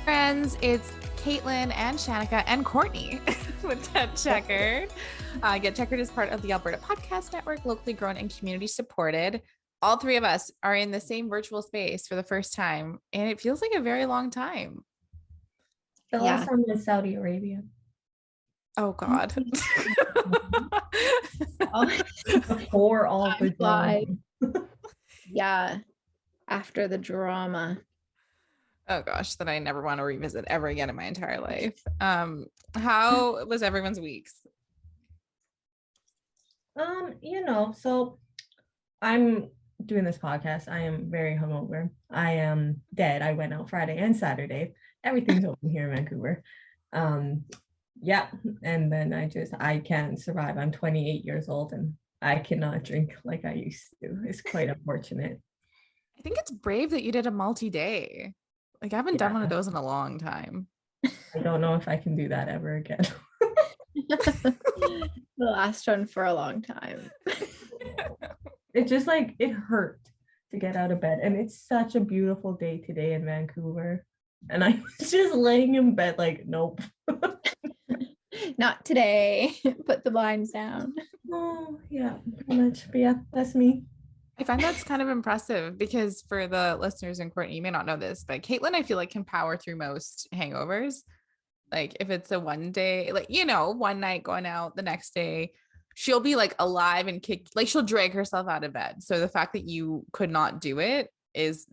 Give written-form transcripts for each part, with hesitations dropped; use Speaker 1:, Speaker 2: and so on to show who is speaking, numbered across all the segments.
Speaker 1: friends, it's Caitlin and Shanika and Courtney with Get Checkered. Get Checkered is part of the Alberta Podcast Network, locally grown and community supported. All three of us are in the same virtual space for the first time, and it feels like a very long time.
Speaker 2: The last time was Saudi Arabia.
Speaker 1: Oh God.
Speaker 2: Before all the drama.
Speaker 3: Yeah. After the drama.
Speaker 1: Oh gosh, that I never want to revisit ever again in my entire life. How was everyone's weeks?
Speaker 2: So I'm doing this podcast. I am very hungover. I am dead. I went out Friday and Saturday. Everything's open here in Vancouver. Yeah. And then I can't survive. I'm 28 years old and I cannot drink like I used to. It's quite unfortunate.
Speaker 1: I think it's brave that you did a multi-day. Like I haven't done one of those in a long time.
Speaker 2: I don't know if I can do that ever again.
Speaker 3: The last one for a long time.
Speaker 2: It just it hurt to get out of bed. And it's such a beautiful day today in Vancouver. And I was just laying in bed nope.
Speaker 3: Not today. Put the blinds down.
Speaker 2: Oh, yeah, pretty much. But yeah, that's me.
Speaker 1: I find that's kind of impressive because for the listeners, and Courtney, you may not know this, but Caitlin, I feel like can power through most hangovers. Like if it's a one day, one night going out, the next day, she'll be alive and she'll drag herself out of bed. So the fact that you could not do it is,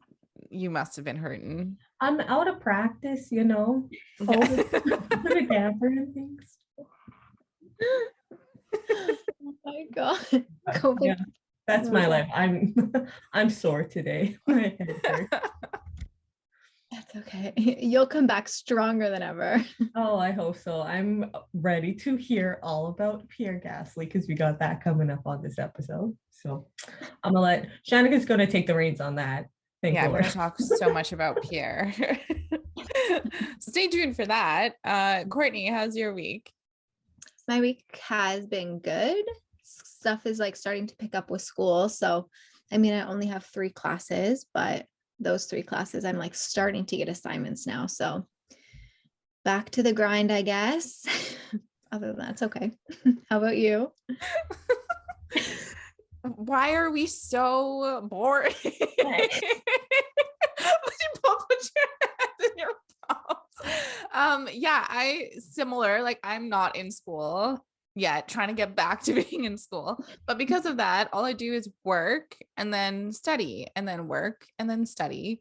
Speaker 1: you must have been hurting.
Speaker 2: I'm out of practice, Put a damper and things.
Speaker 3: Oh my God.
Speaker 2: Yeah, that's my life. I'm sore today. My head hurts.
Speaker 3: That's okay. You'll come back stronger than ever.
Speaker 2: Oh, I hope so. I'm ready to hear all about Pierre Gasly because we got that coming up on this episode. So I'm gonna let Shanika's gonna take the reins on that. Thank
Speaker 1: I'm
Speaker 2: Lord.
Speaker 1: going to talk so much about Pierre. So stay tuned for that. Courtney, how's your week?
Speaker 3: My week has been good. Stuff is starting to pick up with school. So, I only have 3 classes, but those 3 classes, I'm starting to get assignments now. So back to the grind, I guess. Other than that, it's okay. How about you?
Speaker 1: Why are we so boring? You both put your hands in your palms. Similar. I'm not in school yet, trying to get back to being in school. But because of that, all I do is work and then study and then work and then study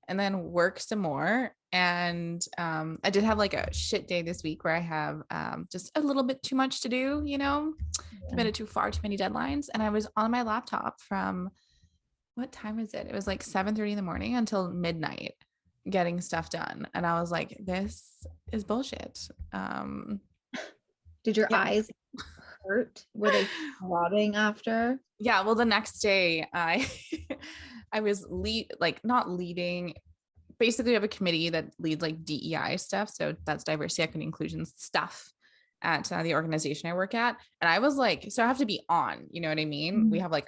Speaker 1: and then work some more. And I did have a shit day this week where I have just a little bit too much to do, committed to far too many deadlines. And I was on my laptop from, what time is it? It was 7:30 in the morning until midnight getting stuff done. And I was like, this is bullshit.
Speaker 3: Did your eyes hurt? Were they throbbing after?
Speaker 1: Yeah. Well, the next day I was not leading. Basically, we have a committee that leads DEI stuff. So that's diversity, equity, inclusion stuff at the organization I work at. And I was so I have to be on, you know what I mean? Mm-hmm. We have a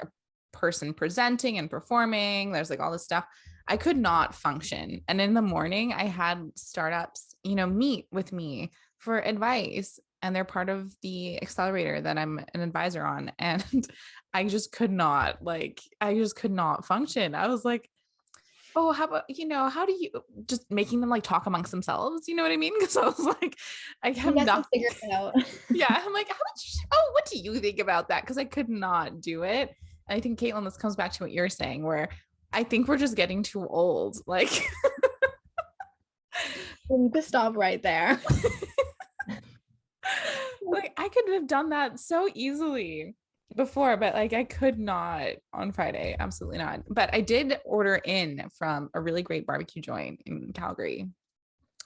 Speaker 1: person presenting and performing. There's all this stuff. I could not function. And in the morning I had startups, meet with me for advice. And they're part of the accelerator that I'm an advisor on. And I just could not function. I was like, oh, how about, how do you just making them talk amongst themselves? You know what I mean? Because I was I have not
Speaker 3: figured it out.
Speaker 1: Yeah. I'm what do you think about that? Because I could not do it. And I think, Caitlin, this comes back to what you're saying, where I think we're just getting too old.
Speaker 3: We need to stop right there.
Speaker 1: I could have done that so easily before, but I could not on Friday. Absolutely not. But I did order in from a really great barbecue joint in Calgary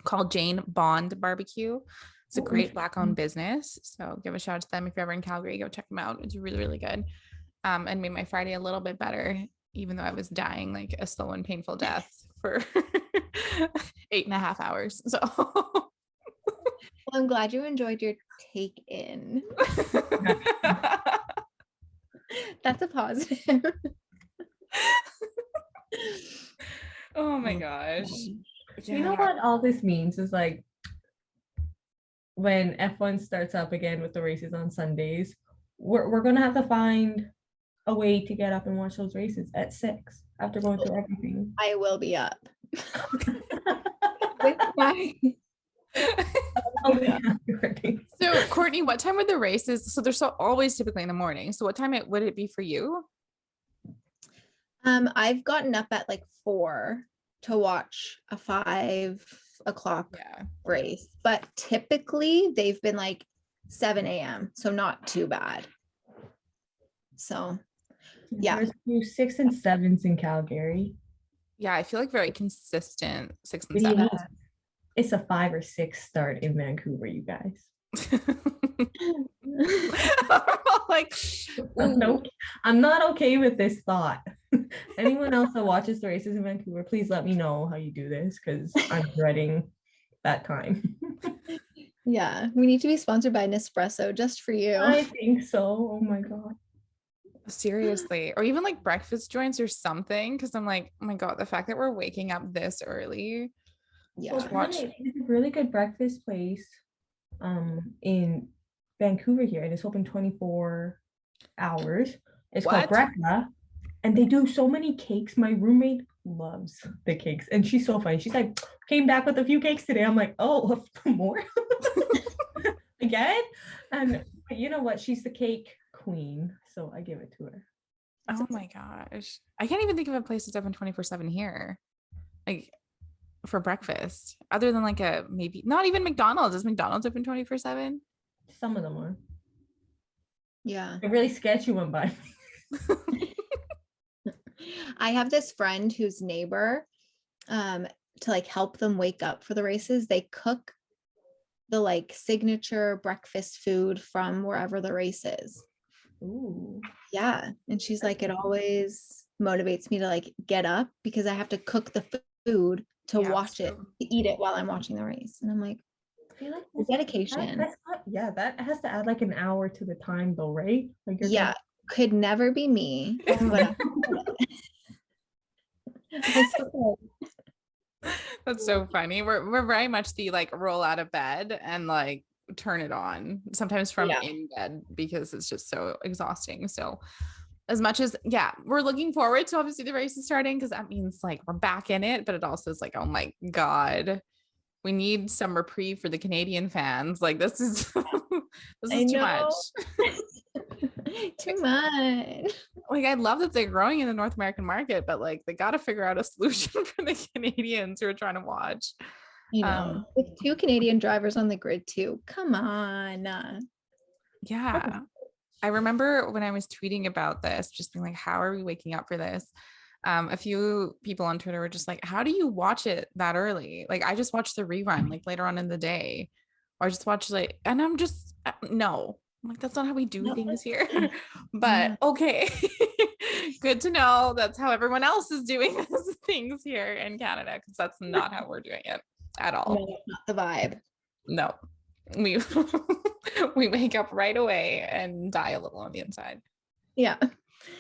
Speaker 1: called Jane Bond Barbecue. It's a great Black-owned business. So give a shout out to them if you're ever in Calgary. Go check them out. It's really, really good. And made my Friday a little bit better, even though I was dying a slow and painful death for 8.5 hours. So
Speaker 3: well, I'm glad you enjoyed your take in. That's a positive.
Speaker 1: Oh my gosh.
Speaker 2: You know what all this means is like when F1 starts up again with the races on Sundays, we're gonna have to find a way to get up and watch those races at 6 after going through everything.
Speaker 3: I will be up. With my
Speaker 1: So Courtney, what time were the races? So they're always typically in the morning. So what time would it be for you?
Speaker 3: I've gotten up at like 4 to watch a 5 o'clock race, but typically they've been like 7 a.m. So not too bad. So yeah.
Speaker 2: There's 6 and 7s in Calgary.
Speaker 1: Yeah, I feel like very consistent 6 and 7.
Speaker 2: It's a 5 or 6 start in Vancouver, you guys.
Speaker 1: Like,
Speaker 2: I'm not okay with this thought. Anyone else that watches the races in Vancouver, please let me know how you do this because I'm dreading that time.
Speaker 3: Yeah, we need to be sponsored by Nespresso just for you.
Speaker 2: I think so. Oh my God.
Speaker 1: Seriously, or even like breakfast joints or something, because I'm like, oh my God, the fact that we're waking up this early.
Speaker 3: Yeah,
Speaker 2: so there's a really good breakfast place in Vancouver here, and it's open 24 hours. It's called Brecla, and they do so many cakes. My roommate loves the cakes, and she's so funny. She's like, came back with a few cakes today. I'm like, oh, more again? And you know what? She's the cake queen, so I give it to her.
Speaker 1: Oh my gosh, I can't even think of a place that's open 24/7 here, like for breakfast, other than like a maybe not even McDonald's. Is McDonald's open 24/7?
Speaker 2: Some of them are.
Speaker 3: Yeah,
Speaker 2: a really sketchy one by
Speaker 3: I have this friend whose neighbor, to like help them wake up for the races, they cook the like signature breakfast food from wherever the race is.
Speaker 2: Ooh.
Speaker 3: Yeah, and she's like, it always motivates me to like get up because I have to cook the food to watch it, to eat it while I'm watching the race. And I'm like,
Speaker 2: I feel like
Speaker 3: the dedication.
Speaker 2: That has to add like an hour to the time though, right? Like
Speaker 3: could never be me.
Speaker 1: That's so funny. We're very much the like roll out of bed and like turn it on, sometimes from in bed, because it's just so exhausting. So as much as we're looking forward to obviously the race is starting, because that means like we're back in it, but it also is like, oh my God, we need some reprieve for the Canadian fans. Like this is too much.
Speaker 3: Too much.
Speaker 1: Like I love that they're growing in the North American market, but like they got to figure out a solution for the Canadians who are trying to watch.
Speaker 3: You know, with 2 Canadian drivers on the grid too. Come on.
Speaker 1: Yeah. I remember when I was tweeting about this, just being like, how are we waking up for this? A few people on Twitter were just like, how do you watch it that early? Like, I just watch the rerun like later on in the day, or just watch like, and I'm just, no, I'm like, that's not how we do things here. But okay, good to know that's how everyone else is doing things here in Canada, because that's not how we're doing it at all.
Speaker 3: No, not the vibe.
Speaker 1: No, we we wake up right away and die a little on the inside.
Speaker 3: Yeah.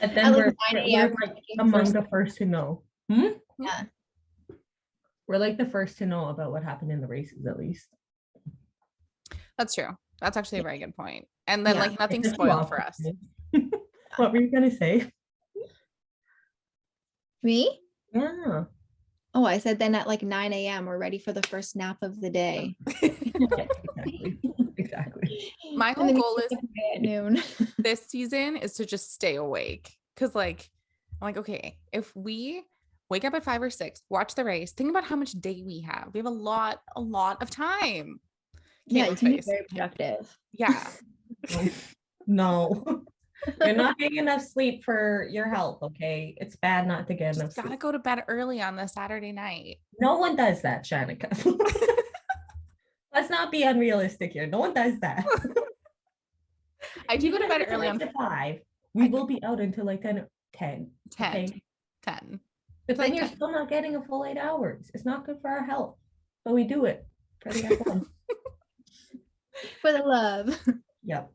Speaker 2: And then we're like among the first to know.
Speaker 3: Yeah.
Speaker 2: We're like the first to know about what happened in the races, at least.
Speaker 1: That's true. That's actually a very good point. And then like nothing's spoiled for us.
Speaker 2: What were you gonna say?
Speaker 3: Me?
Speaker 2: Yeah.
Speaker 3: Oh, I said then at like 9 a.m. we're ready for the first nap of the day.
Speaker 2: Exactly.
Speaker 1: My whole goal is
Speaker 3: at noon.
Speaker 1: This season is to just stay awake. Cause like, I'm like, okay, if we wake up at 5 or 6, watch the race, think about how much day we have. We have a lot of time.
Speaker 3: Yeah, you can be very productive.
Speaker 1: Yeah.
Speaker 2: No. You're not getting enough sleep for your health, okay? It's bad not to get enough sleep.
Speaker 1: Gotta go to bed early on the Saturday night.
Speaker 2: No one does that, Shanika. Let's not be unrealistic here. No one does that.
Speaker 1: I do go to bed early on
Speaker 2: 5. We will be out until like 10.
Speaker 1: 10.
Speaker 2: But then you're still not getting a full 8 hours. It's not good for our health. But we do it for the F1.
Speaker 3: For the love.
Speaker 2: Yep.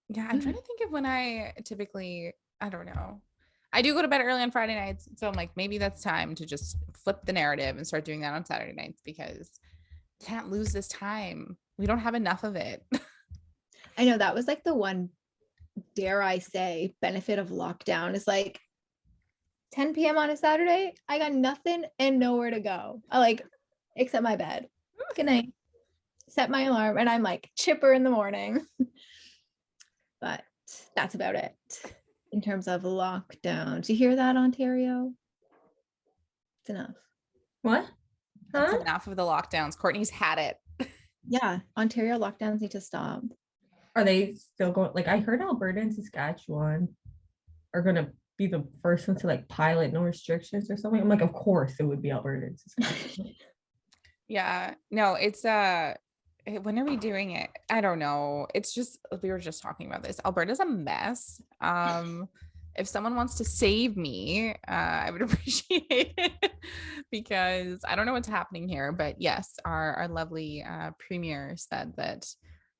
Speaker 1: Yeah, I'm trying to think of when I typically, I don't know. I do go to bed early on Friday nights. So I'm like, maybe that's time to just flip the narrative and start doing that on Saturday nights because can't lose this time. We don't have enough of it.
Speaker 3: I know that was like the one, dare I say, benefit of lockdown is like 10 p.m. on a Saturday. I got nothing and nowhere to go. I like, except my bed. Good night. Set my alarm and I'm like chipper in the morning. But that's about it in terms of lockdown. Do you hear that, Ontario? It's enough.
Speaker 2: What?
Speaker 1: That's
Speaker 2: Huh?
Speaker 1: enough of the lockdowns. Courtney's had it.
Speaker 3: Yeah, Ontario lockdowns need to stop.
Speaker 2: Are they still going? Like, I heard Alberta and Saskatchewan are gonna be the first one to like pilot no restrictions or something. I'm like, of course it would be Alberta and Saskatchewan.
Speaker 1: Yeah. No, it's when are we doing it? I don't know. It's just we were just talking about this. Alberta's a mess. If someone wants to save me, I would appreciate it because I don't know what's happening here. But yes, our lovely premier said that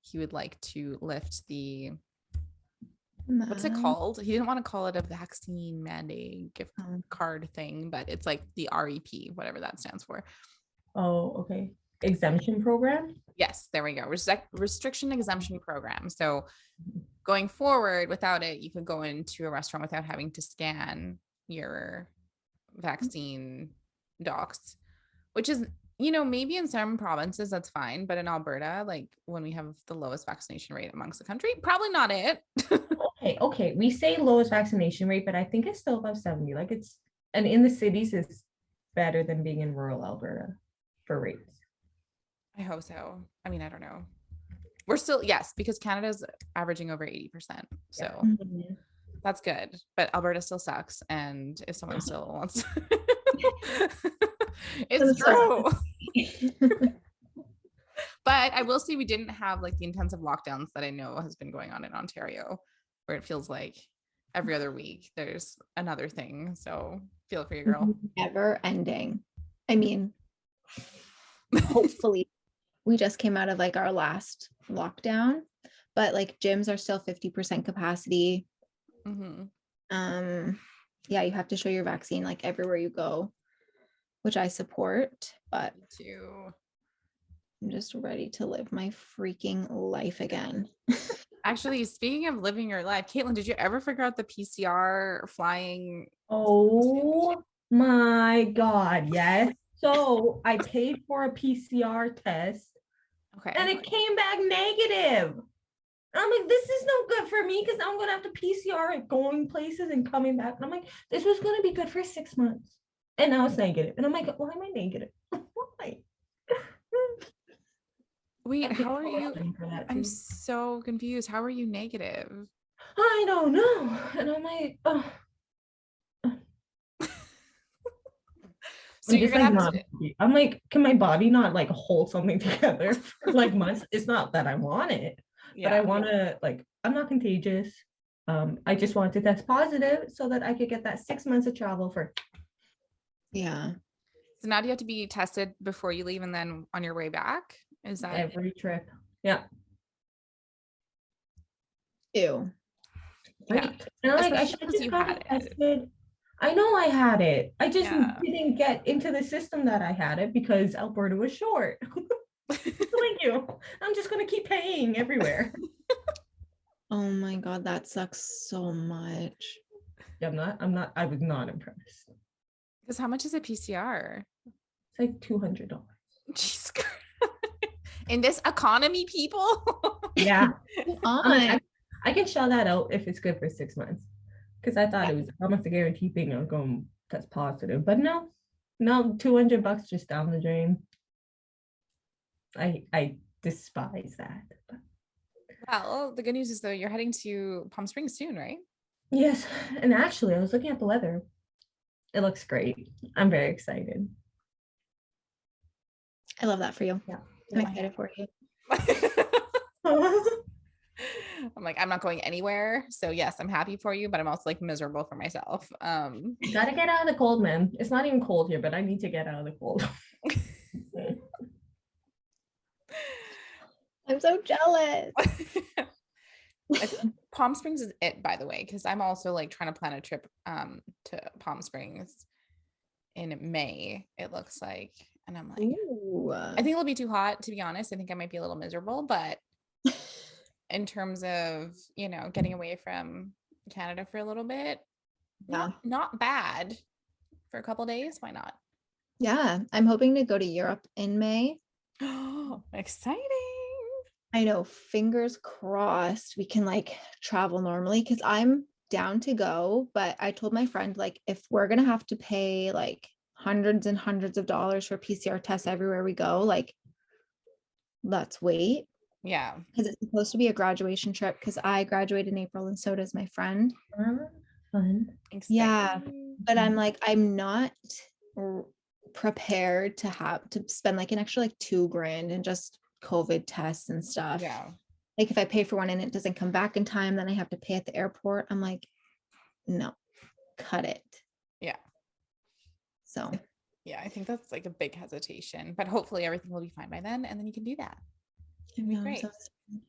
Speaker 1: he would like to lift the what's it called? He didn't want to call it a vaccine mandate gift card thing, but it's like the REP, whatever that stands for.
Speaker 2: Oh, okay. Exemption program?
Speaker 1: Yes, there we go. Restriction exemption program. So going forward without it, you could go into a restaurant without having to scan your vaccine docs, which is, maybe in some provinces that's fine. But in Alberta, like when we have the lowest vaccination rate amongst the country, probably not it.
Speaker 2: Okay. We say lowest vaccination rate, but I think it's still above 70. Like and in the cities it's better than being in rural Alberta for rates.
Speaker 1: I hope so. I mean, I don't know. We're still, yes, because Canada's averaging over 80%. So that's good. But Alberta still sucks. And if someone still wants it's true. But I will say we didn't have like the intensive lockdowns that I know has been going on in Ontario, where it feels like every other week there's another thing. So feel it for your girl.
Speaker 3: Never ending. I mean, hopefully we just came out of like our last lockdown, but like gyms are still 50% capacity. Yeah, you have to show your vaccine like everywhere you go, which I support, but
Speaker 1: me too.
Speaker 3: I'm just ready to live my freaking life again.
Speaker 1: Actually, speaking of living your life, Caitlin, did you ever figure out the PCR flying?
Speaker 2: Oh my God, yes. So I paid for a PCR test.
Speaker 1: Okay.
Speaker 2: And it came back negative. And I'm like, this is no good for me because I'm going to have to PCR at going places and coming back. And I'm like, this was going to be good for 6 months. And now it's negative. And I'm like, why am I negative? Why?
Speaker 1: Wait, how are you? I'm so confused. How are you negative?
Speaker 2: I don't know. And I'm like, oh.
Speaker 1: So you're gonna have to.
Speaker 2: I'm like, can my body not like hold something together for like months? It's not that I want it, but I want to like. I'm not contagious. I just want to test positive so that I could get that 6 months of travel for.
Speaker 3: Yeah.
Speaker 1: So now do you have to be tested before you leave and then on your way back? Is that
Speaker 2: every trip? Yeah.
Speaker 3: Ew.
Speaker 2: Right. And like, I should just have it tested. I know I had it. I just didn't get into the system that I had it because Alberta was short. Thank you. I'm just gonna keep paying everywhere.
Speaker 3: Oh my God, that sucks so much.
Speaker 2: Yeah, I was not impressed.
Speaker 1: Because how much is a PCR?
Speaker 2: It's like $200.
Speaker 1: Jeez. In this economy, people.
Speaker 2: Yeah. I can shell that out if it's good for 6 months. Because I thought it was almost a guarantee thing I was going to test positive. But no, $200 just down the drain. I despise that.
Speaker 1: Well, the good news is though you're heading to Palm Springs soon, right?
Speaker 2: Yes. And actually, I was looking at the weather. It looks great. I'm very excited.
Speaker 3: I love that for you.
Speaker 2: Yeah.
Speaker 3: I'm excited for you.
Speaker 1: I'm like, I'm not going anywhere. So yes, I'm happy for you, but I'm also like miserable for myself.
Speaker 2: You gotta get out of the cold, man. It's not even cold here, but I need to get out of the cold.
Speaker 3: I'm so jealous.
Speaker 1: Palm Springs is it, by the way, because I'm also like trying to plan a trip to Palm Springs in May, it looks like. And I'm like,
Speaker 3: Ooh.
Speaker 1: I think it'll be too hot, to be honest. I think I might be a little miserable, but in terms of, you know, getting away from Canada for a little bit,
Speaker 3: Yeah.
Speaker 1: not bad for a couple days. Why not?
Speaker 3: Yeah. I'm hoping to go to Europe in May.
Speaker 1: Oh, exciting.
Speaker 3: I know, fingers crossed we can like travel normally because I'm down to go. But I told my friend, like, if we're gonna have to pay like hundreds and hundreds of dollars for PCR tests everywhere we go, like, let's wait.
Speaker 1: Yeah.
Speaker 3: Because it's supposed to be a graduation trip because I graduate in April and so does my friend.
Speaker 2: Fun.
Speaker 3: Yeah.
Speaker 1: Exciting.
Speaker 3: But I'm like, I'm not prepared to have to spend like an extra like $2,000 and just COVID tests and stuff.
Speaker 1: Yeah.
Speaker 3: Like if I pay for one and it doesn't come back in time, then I have to pay at the airport. I'm like, no, cut it.
Speaker 1: Yeah.
Speaker 3: So
Speaker 1: Yeah, I think that's like a big hesitation, but hopefully everything will be fine by then, and then you can do that. It'd be great.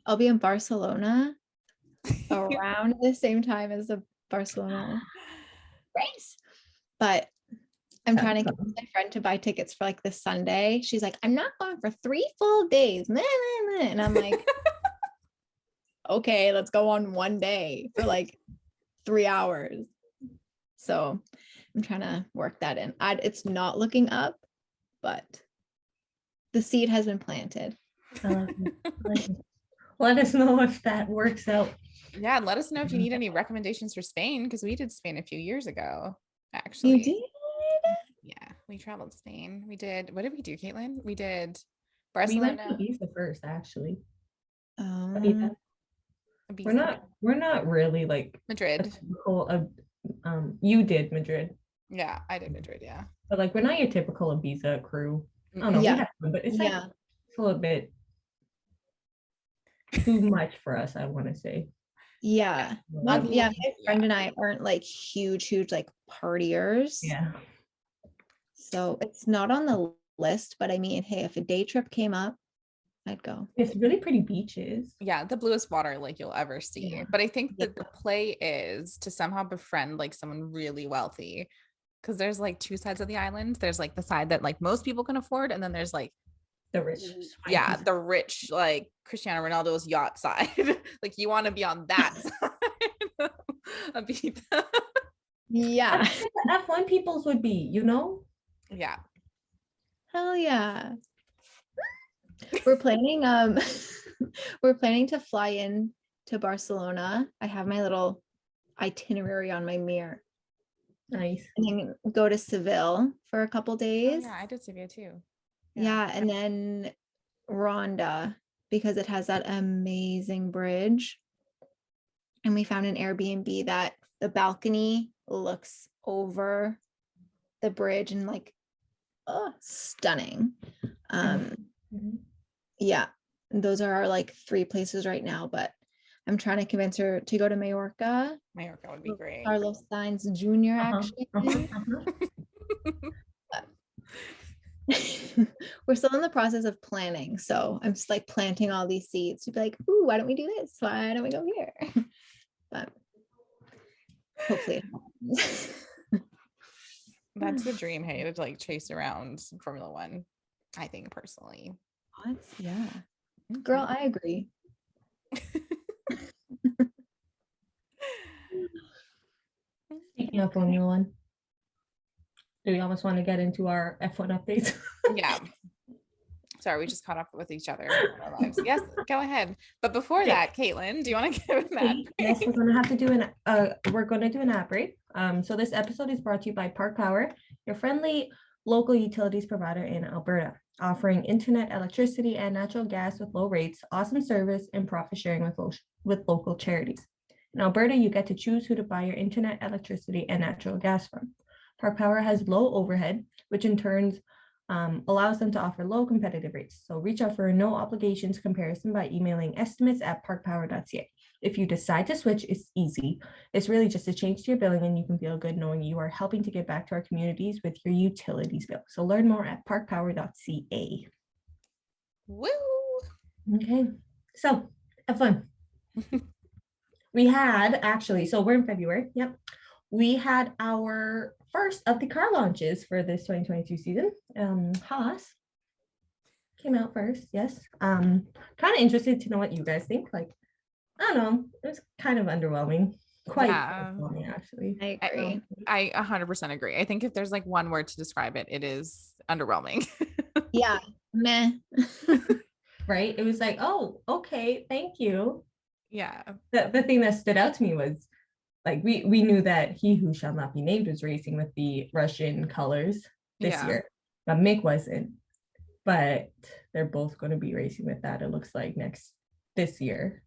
Speaker 3: I'll be in Barcelona around the same time as the Barcelona race. But I'm trying to get my friend to buy tickets for like this Sunday. She's like, I'm not going for 3 full days. And I'm like, okay, let's go on one day for like 3 hours. So I'm trying to work that in. It's not looking up, but the seed has been planted.
Speaker 2: I like it. Let us know if that works out.
Speaker 1: Yeah, and let us know if you need any recommendations for Spain, because we did Spain a few years ago, actually.
Speaker 3: You did?
Speaker 1: Yeah, we traveled Spain. We did, what did we do, Caitlin? We did
Speaker 2: We went
Speaker 1: Barcelona.
Speaker 2: to Ibiza first, actually.
Speaker 3: Um,
Speaker 1: Ibiza,
Speaker 2: We're not really like a
Speaker 1: Madrid.
Speaker 2: typical of you did Madrid,
Speaker 1: Yeah, I did Madrid. Yeah.
Speaker 2: but like we're not your typical Ibiza crew. I don't know,
Speaker 3: Yeah.
Speaker 2: we have fun, but it's like
Speaker 3: yeah.
Speaker 2: it's a little bit too much for us, I want to say.
Speaker 3: Yeah.
Speaker 2: Like,
Speaker 3: Yeah, my friend and I aren't like huge like partiers.
Speaker 2: yeah.
Speaker 3: So it's not on the list, but I mean, hey, if a day trip came up, I'd go.
Speaker 2: It's really pretty beaches.
Speaker 1: Yeah, the bluest water like you'll ever see.
Speaker 3: Yeah.
Speaker 1: But I think that
Speaker 3: Yeah.
Speaker 1: the play is to somehow befriend like someone really wealthy, because there's like two sides of the island. There's like the side that like most people can afford, and then there's like
Speaker 2: The rich.
Speaker 1: yeah, the rich, like Cristiano Ronaldo's yacht side. Like you want to be on that side of Ibiza.
Speaker 3: Yeah.
Speaker 2: That's what the F1 peoples would be, you know?
Speaker 1: Yeah.
Speaker 3: Hell yeah. We're planning to fly in to Barcelona. I have my little itinerary on my mirror.
Speaker 2: Nice.
Speaker 3: And then go to Seville for a couple
Speaker 1: Oh,
Speaker 3: days.
Speaker 1: yeah, I did Sevilla too.
Speaker 3: Yeah, and then Ronda because it has that amazing bridge. And we found an Airbnb that the balcony looks over the bridge and like stunning. Yeah, those are our like 3 places right now, but I'm trying to convince her to go to Mallorca.
Speaker 1: Mallorca would be great.
Speaker 3: Carlos Sainz Jr. actually. We're still in the process of planning, so I'm just like planting all these seeds to be like, ooh, why don't we do this? Why don't we go here? But hopefully it happens.
Speaker 1: That's the dream, hey, to like chase around Formula One, I think personally.
Speaker 3: Yeah. Girl, I agree.
Speaker 2: Speaking of Formula One, do we almost want to get into our F1 updates?
Speaker 1: Yeah. Sorry, we just caught up with each other in our lives. Yes, go ahead. But before that, Caitlin, do you want to give an ad break?
Speaker 2: Yes, we're gonna have to do an ad break. So this episode is brought to you by Park Power, your friendly local utilities provider in Alberta, offering internet, electricity, and natural gas with low rates, awesome service, and profit sharing with local charities. In Alberta, you get to choose who to buy your internet, electricity, and natural gas from. Park Power has low overhead, which in turn allows them to offer low competitive rates. So reach out for a no obligations comparison by emailing estimates@parkpower.ca. If you decide to switch, it's easy. It's really just a change to your billing, and you can feel good knowing you are helping to give back to our communities with your utilities bill. So learn more at parkpower.ca.
Speaker 1: Woo!
Speaker 2: Okay, so have fun. We had actually, so we're in February. Yep. We had our first of the car launches for this 2022 season. Haas came out first. Yes. Kind of interested to know what you guys think. Like, I don't know. It was kind of underwhelming. Quite underwhelming, actually.
Speaker 3: I agree.
Speaker 1: I 100% agree. I think if there's like one word to describe it, it is underwhelming.
Speaker 3: Yeah. Meh.
Speaker 2: Right? It was like, oh, okay, thank you.
Speaker 1: Yeah.
Speaker 2: The thing that stood out to me was like we knew that He Who Shall Not Be Named was racing with the Russian colors this year, but Mick wasn't. But they're both going to be racing with that, it looks like, this year.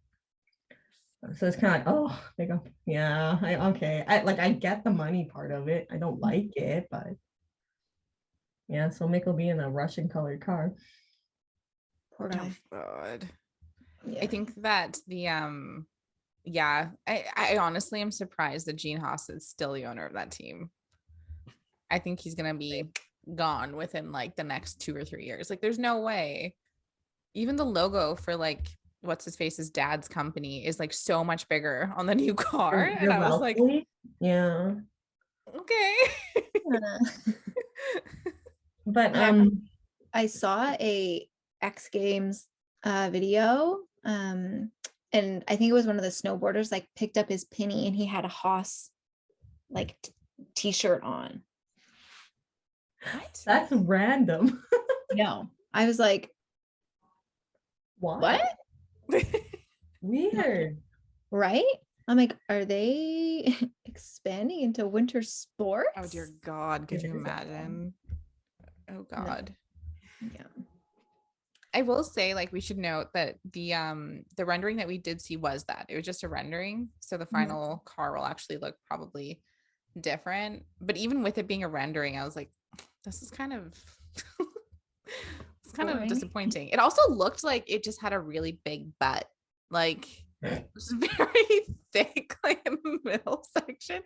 Speaker 2: So it's kind of like, oh, they go, yeah, I get the money part of it. I don't like it, but yeah, so Mick will be in a Russian colored car.
Speaker 3: Poor guy.
Speaker 1: Oh God.
Speaker 3: Yeah.
Speaker 1: I think that the I honestly am surprised that Gene Haas is still the owner of that team. I think he's gonna be gone within like the next 2 or 3 years. Like there's no way. Even the logo for like what's his face's dad's company is like so much bigger on the new car. And I was like,
Speaker 2: yeah,
Speaker 1: okay.
Speaker 2: But
Speaker 3: I saw a X Games video, and I think it was one of the snowboarders like picked up his penny and he had a Haas like t-shirt on.
Speaker 1: What?
Speaker 2: That's random.
Speaker 3: No, I was like,
Speaker 2: what? Weird.
Speaker 3: Right? I'm like, are they expanding into winter sports?
Speaker 1: Oh dear God, could you imagine? Oh God.
Speaker 3: No. Yeah.
Speaker 1: I will say, like, we should note that the rendering that we did see was that it was just a rendering. So the final car will actually look probably different. But even with it being a rendering, I was like, this is kind of it's kind of disappointing. It also looked like it just had a really big butt. Like it was very thick, like in the middle section,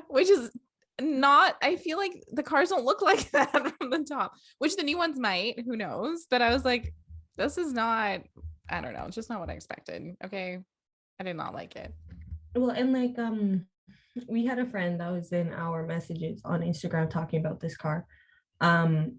Speaker 1: which is not, I feel like the cars don't look like that from the top, which the new ones might, who knows. But I was like, this is not, I don't know, it's just not what I expected. Okay. I did not like it.
Speaker 2: Well, and like we had a friend that was in our messages on Instagram talking about this car. And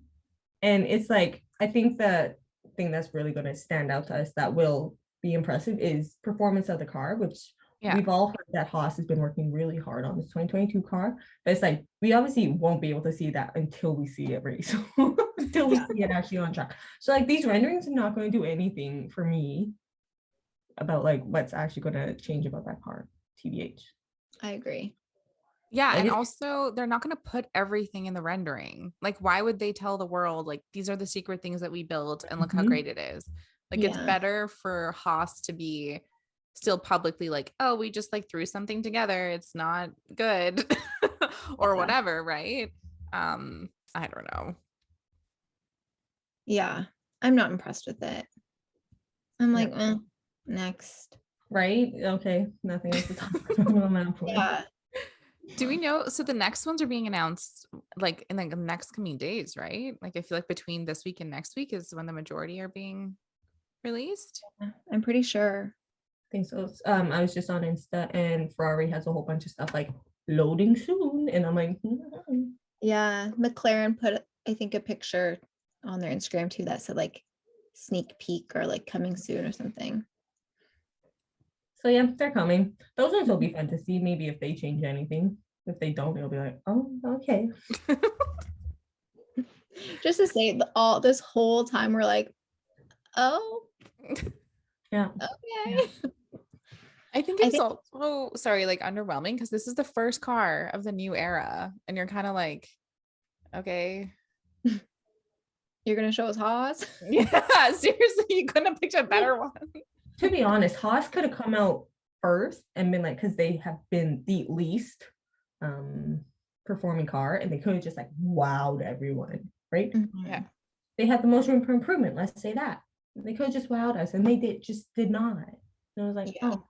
Speaker 2: it's like, I think the thing that's really going to stand out to us that will be impressive is performance of the car, which we've all heard that Haas has been working really hard on this 2022 car, but it's like we obviously won't be able to see that until we see it race, until we see it actually on track. So like these renderings are not going to do anything for me about like what's actually going to change about that car, TBH.
Speaker 3: I agree.
Speaker 1: Yeah, and also they're not going to put everything in the rendering. Like, why would they tell the world like these are the secret things that we built and look how great it is? Like, it's better for Haas to be still publicly like, oh, we just like threw something together, it's not good or whatever, right? I don't know.
Speaker 3: Yeah, I'm not impressed with it. I'm like, next.
Speaker 2: Right? Okay, nothing else to talk about on that point.
Speaker 3: Yeah.
Speaker 1: Do we know? So the next ones are being announced like in like the next coming days, right? Like I feel like between this week and next week is when the majority are being released.
Speaker 3: I'm pretty sure.
Speaker 2: I think so. I was just on Insta and Ferrari has a whole bunch of stuff like loading soon, and I'm like,
Speaker 3: yeah, McLaren put I think a picture on their Instagram too that said like sneak peek or like coming soon or something.
Speaker 2: So yeah, they're coming. Those ones will be fun to see. Maybe if they change anything. If they don't, it'll be like, oh, okay.
Speaker 3: Just to say, all this whole time we're like, oh,
Speaker 2: yeah,
Speaker 3: okay.
Speaker 2: Yeah.
Speaker 1: I think it's also like underwhelming because this is the first car of the new era, and you're kind of like, okay,
Speaker 3: you're gonna show us Haas?
Speaker 1: Yeah, seriously, you couldn't have picked a better one.
Speaker 2: To be honest, Haas could have come out first and been like, because they have been the least performing car, and they could have just like wowed everyone, right?
Speaker 1: Yeah,
Speaker 2: they had the most room for improvement. Let's say that they could have just wowed us, and they did not. And I was like, oh,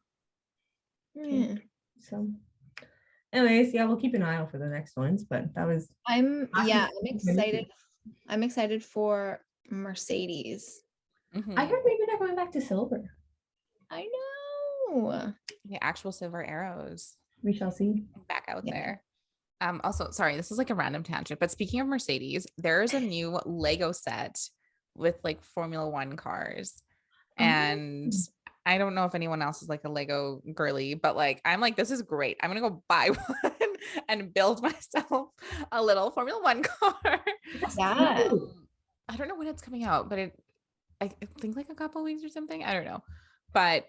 Speaker 2: okay. So, anyways, yeah, we'll keep an eye out for the next ones. But that was
Speaker 3: I'm excited. I'm excited for Mercedes.
Speaker 2: I heard maybe they're going back to silver.
Speaker 3: I know. Oh,
Speaker 1: The actual silver arrows
Speaker 2: We shall see.
Speaker 1: back out
Speaker 3: Yeah.
Speaker 1: there. Also, sorry, this is like a random tangent, but speaking of Mercedes, there's a new Lego set with like Formula One cars. And I don't know if anyone else is like a Lego girly, but like I'm like, this is great. I'm gonna go buy one and build myself a little Formula One car.
Speaker 3: yeah.
Speaker 1: I don't know when it's coming out, but I think like a couple weeks or something. I don't know. But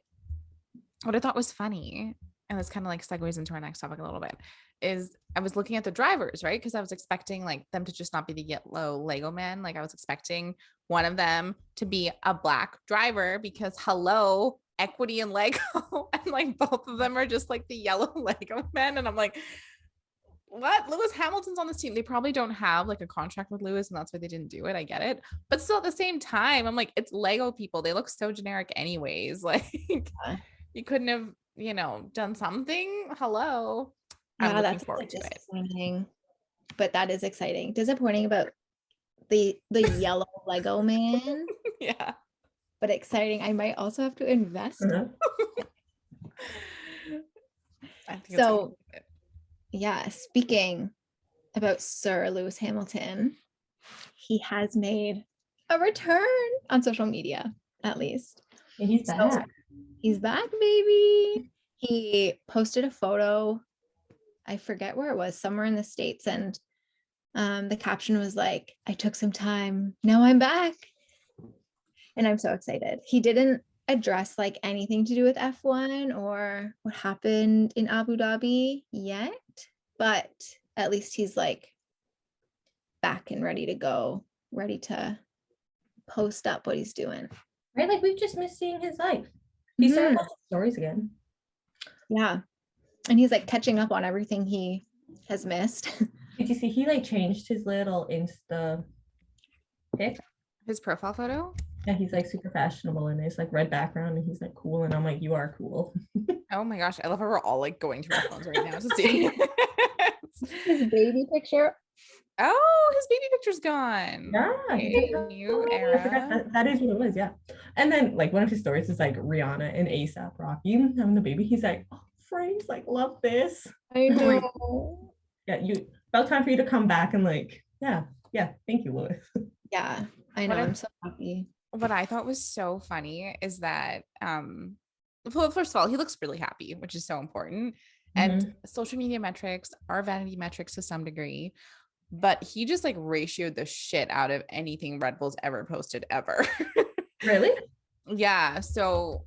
Speaker 1: what I thought was funny, and this kind of like segues into our next topic a little bit, is I was looking at the drivers, right? Because I was expecting like them to just not be the yellow Lego men. Like I was expecting one of them to be a black driver because hello, equity in Lego. And like both of them are just like the yellow Lego men. And I'm like, what? Lewis Hamilton's on this team. They probably don't have like a contract with Lewis, and that's why they didn't do it. I get it. But still at the same time, I'm like, it's Lego people. They look so generic anyways. Like you couldn't have, done something. Hello. I'm
Speaker 3: Yeah,
Speaker 1: looking
Speaker 3: that's
Speaker 1: forward to it.
Speaker 3: disappointing. But that is exciting. Disappointing about the yellow Lego man,
Speaker 1: Yeah.
Speaker 3: but exciting. I might also have to invest.
Speaker 1: I think
Speaker 3: So, yeah, speaking about Sir Lewis Hamilton, he has made a return on social media, at least.
Speaker 2: And he's back.
Speaker 3: He's back, baby. He posted a photo. I forget where it was, somewhere in the States. And the caption was like, I took some time. Now I'm back. And I'm so excited. He didn't address like anything to do with F1 or what happened in Abu Dhabi yet, but at least he's like back and ready to go, ready to post up what he's doing.
Speaker 2: Right? Like we've just missed seeing his life. He started posting stories again.
Speaker 3: Yeah. And he's like catching up on everything he has missed.
Speaker 2: Did you see he like changed his little Insta pic?
Speaker 1: His profile photo?
Speaker 2: Yeah, he's like super fashionable and it's like red background and he's like cool. And I'm like, you are cool.
Speaker 1: Oh my gosh. I love how we're all like going to our phones right now to see
Speaker 3: his baby picture.
Speaker 1: Oh, his baby picture's gone.
Speaker 2: Yeah,
Speaker 1: okay, new era.
Speaker 2: I forgot that is what it was. Yeah. And then like one of his stories is like Rihanna and ASAP Rocky having the baby. He's like, oh, friends like love this.
Speaker 3: I know.
Speaker 2: Yeah, about time for you to come back and like, yeah, thank you, Lewis.
Speaker 3: Yeah, I know. I'm so happy.
Speaker 1: What I thought was so funny is that well, first of all, he looks really happy, which is so important. And social media metrics are vanity metrics to some degree, but he just like ratioed the shit out of anything Red Bull's ever posted ever.
Speaker 2: Really?
Speaker 1: Yeah. So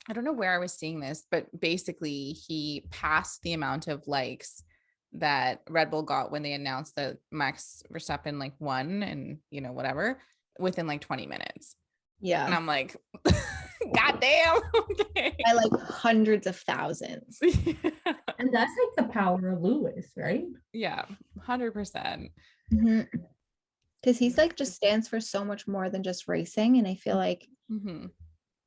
Speaker 1: I don't know where I was seeing this, but basically he passed the amount of likes that Red Bull got when they announced that Max Verstappen like won and whatever within like 20 minutes.
Speaker 3: Yeah.
Speaker 1: And I'm like, God damn. Okay.
Speaker 3: By like hundreds of thousands.
Speaker 1: Yeah.
Speaker 2: And that's like the power of Lewis, right?
Speaker 1: Yeah, 100%.
Speaker 3: Because he's like just stands for so much more than just racing. And I feel like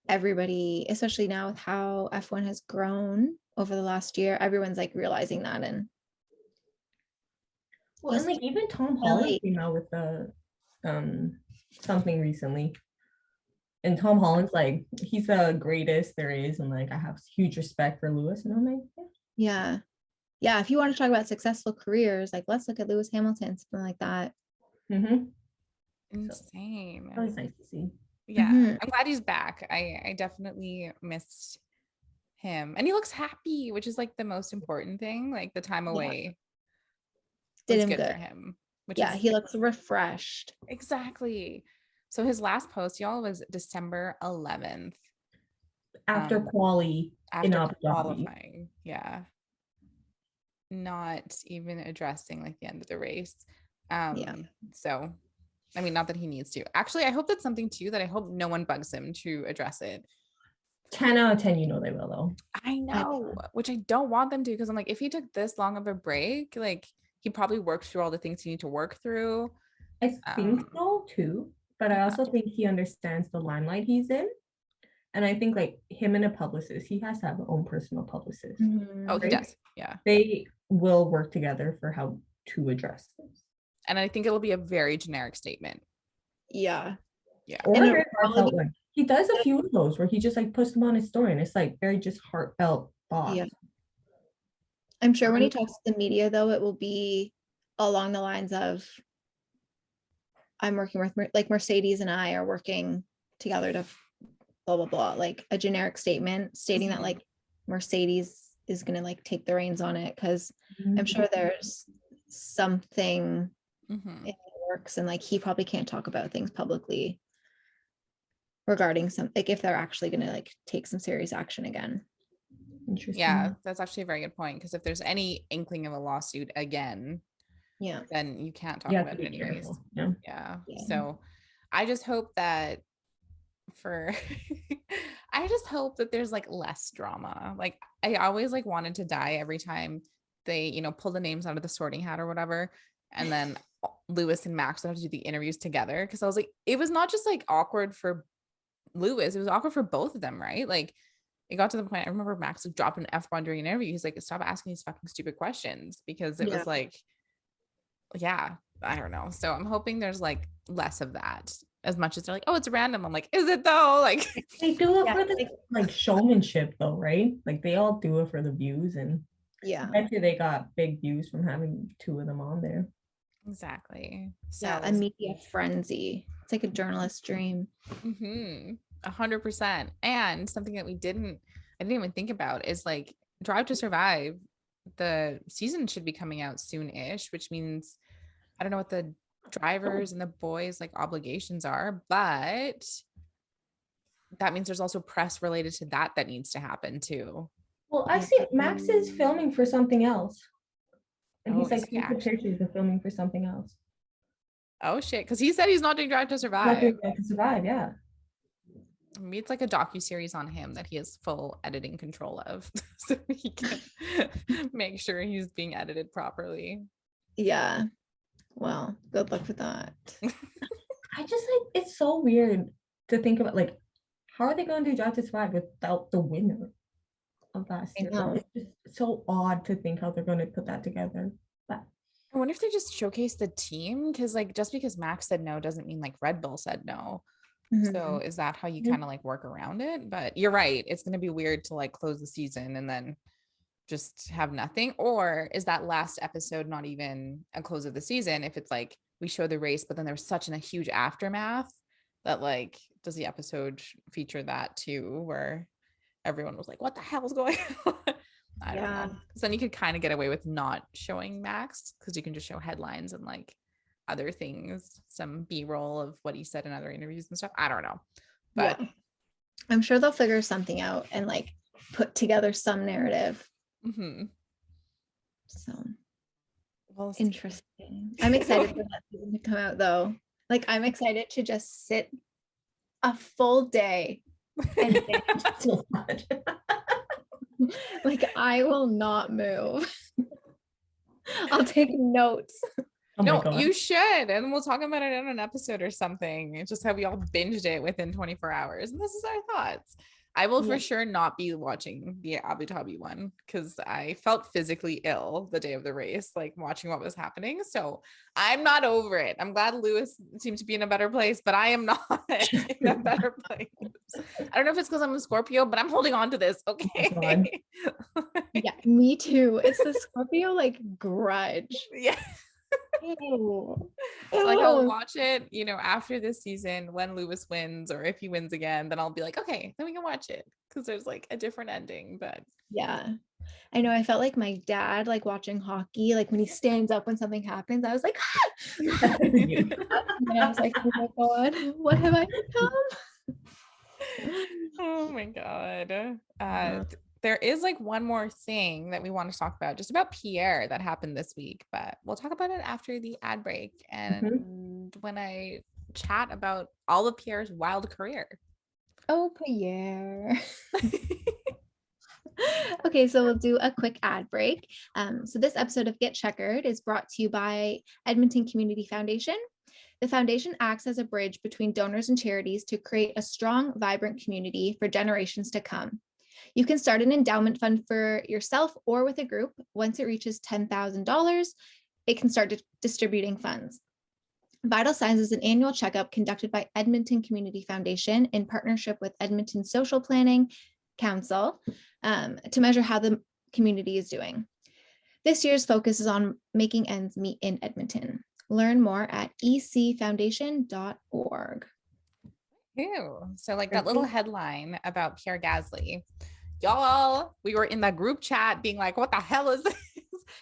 Speaker 3: everybody, especially now with how F1 has grown over the last year, everyone's like realizing that. And
Speaker 2: well, and like even Tom Holland came out with the something recently. And Tom Holland's like, he's the greatest there is, and like I have huge respect for Lewis. And I'm like,
Speaker 3: yeah. If you want to talk about successful careers, like let's look at Lewis Hamilton, something like that.
Speaker 1: Insane.
Speaker 2: So, that was nice to see.
Speaker 1: Yeah, I'm glad he's back. I definitely missed him, and he looks happy, which is like the most important thing. Like the time away
Speaker 3: did him
Speaker 1: good
Speaker 3: good
Speaker 1: for him.
Speaker 3: He looks refreshed.
Speaker 1: Exactly. So his last post, y'all, was December 11th.
Speaker 2: After qualifying.
Speaker 1: Yeah. Not even addressing like the end of the race. So, I mean, not that he needs to. Actually, I hope that's something too that I hope no one bugs him to address it.
Speaker 2: 10 out of 10, they will though.
Speaker 1: I know, which I don't want them to, because I'm like, if he took this long of a break, like he probably worked through all the things he need to work through.
Speaker 2: I think so too. But I also think he understands the limelight he's in. And I think like him and a publicist, he has to have his own personal publicist.
Speaker 1: Oh, right? He does. Yeah.
Speaker 2: They will work together for how to address this.
Speaker 1: And I think it'll be a very generic statement.
Speaker 3: Yeah.
Speaker 2: Or a very heartfelt one. He does a few of those where he just like puts them on his story, and it's like very just heartfelt thoughts.
Speaker 3: Yeah. I'm sure when he talks to the media, though, it will be along the lines of, I'm working with, like, Mercedes and I are working together to blah, blah, blah, like a generic statement stating that like Mercedes is going to like take the reins on it. Cause I'm sure there's something in the works, and like he probably can't talk about things publicly regarding some, like if they're actually going to like take some serious action again.
Speaker 2: Interesting.
Speaker 1: Yeah, that's actually a very good point, because if there's any inkling of a lawsuit again,
Speaker 3: Yeah,
Speaker 1: then you can't talk
Speaker 2: You have
Speaker 1: about
Speaker 2: to
Speaker 1: it
Speaker 2: be
Speaker 1: anyways.
Speaker 2: careful. Yeah.
Speaker 1: Yeah.
Speaker 3: Yeah.
Speaker 1: So I just hope that for I just hope that there's like less drama. Like I always like wanted to die every time they, you know, pull the names out of the sorting hat or whatever. And then Lewis and Max would have to do the interviews together. Cause I was like, it was not just like awkward for Lewis, it was awkward for both of them, right? Like it got to the point, I remember Max like dropped an F-bomb during an interview. He's like, stop asking these fucking stupid questions, because it was like, yeah, I don't know. So I'm hoping there's like less of that. As much as they're like, oh, it's random. I'm like, is it though? Like
Speaker 2: They do it for the like showmanship though, right? Like they all do it for the views, and I bet you they got big views from having two of them on there.
Speaker 1: Exactly. So
Speaker 3: yeah, a media frenzy. It's like a journalist's dream.
Speaker 1: 100%. And something that I didn't even think about is like Drive to Survive. The season should be coming out soon-ish, which means I don't know what the drivers and the boys like obligations are, but that means there's also press related to that needs to happen too.
Speaker 2: Well, I see Max is filming for something else, and he's like taking pictures of filming for something else.
Speaker 1: Oh shit, because he said he's not doing Drive to Survive.
Speaker 2: Not doing Drive to Survive, yeah.
Speaker 1: Maybe it's like a docuseries on him that he has full editing control of, so he can make sure he's being edited properly.
Speaker 3: Yeah. Well, good luck with that.
Speaker 2: I just like, it's so weird to think about, like, how are they going to do Drive to Survive without the winner of last year? Like, it's just so odd to think how they're going to put that together. But
Speaker 1: I wonder if they just showcase the team, because like just because Max said no doesn't mean like Red Bull said no. So is that how you kind of like work around it? But you're right, it's going to be weird to like close the season and then just have nothing. Or is that last episode not even a close of the season if it's like we show the race but then there's such a huge aftermath that like does the episode feature that too, where everyone was like, what the hell is going on? I don't know, because then you could kind of get away with not showing Max, because you can just show headlines and like other things, some B-roll of what he said in other interviews and stuff. I don't know, but
Speaker 3: I'm sure they'll figure something out and like put together some narrative. So interesting. I'm excited for that season to come out though. Like I'm excited to just sit a full day and so much. Like I will not move. I'll take notes.
Speaker 1: Oh no, you should, and we'll talk about it in an episode or something. It's just how we all binged it within 24 hours, and this is our thoughts. I will for sure not be watching the Abu Dhabi one, because I felt physically ill the day of the race, like watching what was happening. So I'm not over it. I'm glad Lewis seemed to be in a better place, but I am not in a better place. I don't know if it's because I'm a Scorpio, but I'm holding on to this. Okay.
Speaker 3: Yeah, me too. It's the Scorpio like grudge.
Speaker 1: Yeah. Like I'll watch it, you know, after this season when Lewis wins, or if he wins again, then I'll be like, okay, then we can watch it, because there's like a different ending. But
Speaker 3: yeah, I know, I felt like my dad like watching hockey, like when he stands up when something happens, I was like and I was like, oh my god, what have I become?
Speaker 1: Oh my god. There is like one more thing that we want to talk about, just about Pierre, that happened this week, but we'll talk about it after the ad break and when I chat about all of Pierre's wild career.
Speaker 3: Oh, Pierre. Okay, so we'll do a quick ad break. So this episode of Get Checkered is brought to you by Edmonton Community Foundation. The foundation acts as a bridge between donors and charities to create a strong, vibrant community for generations to come. You can start an endowment fund for yourself or with a group. Once it reaches $10,000, it can start distributing funds. Vital Signs is an annual checkup conducted by Edmonton Community Foundation in partnership with Edmonton Social Planning Council to measure how the community is doing. This year's focus is on making ends meet in Edmonton. Learn more at ecfoundation.org.
Speaker 1: Ew. So like that little headline about Pierre Gasly, y'all, we were in that group chat being like, what the hell is this?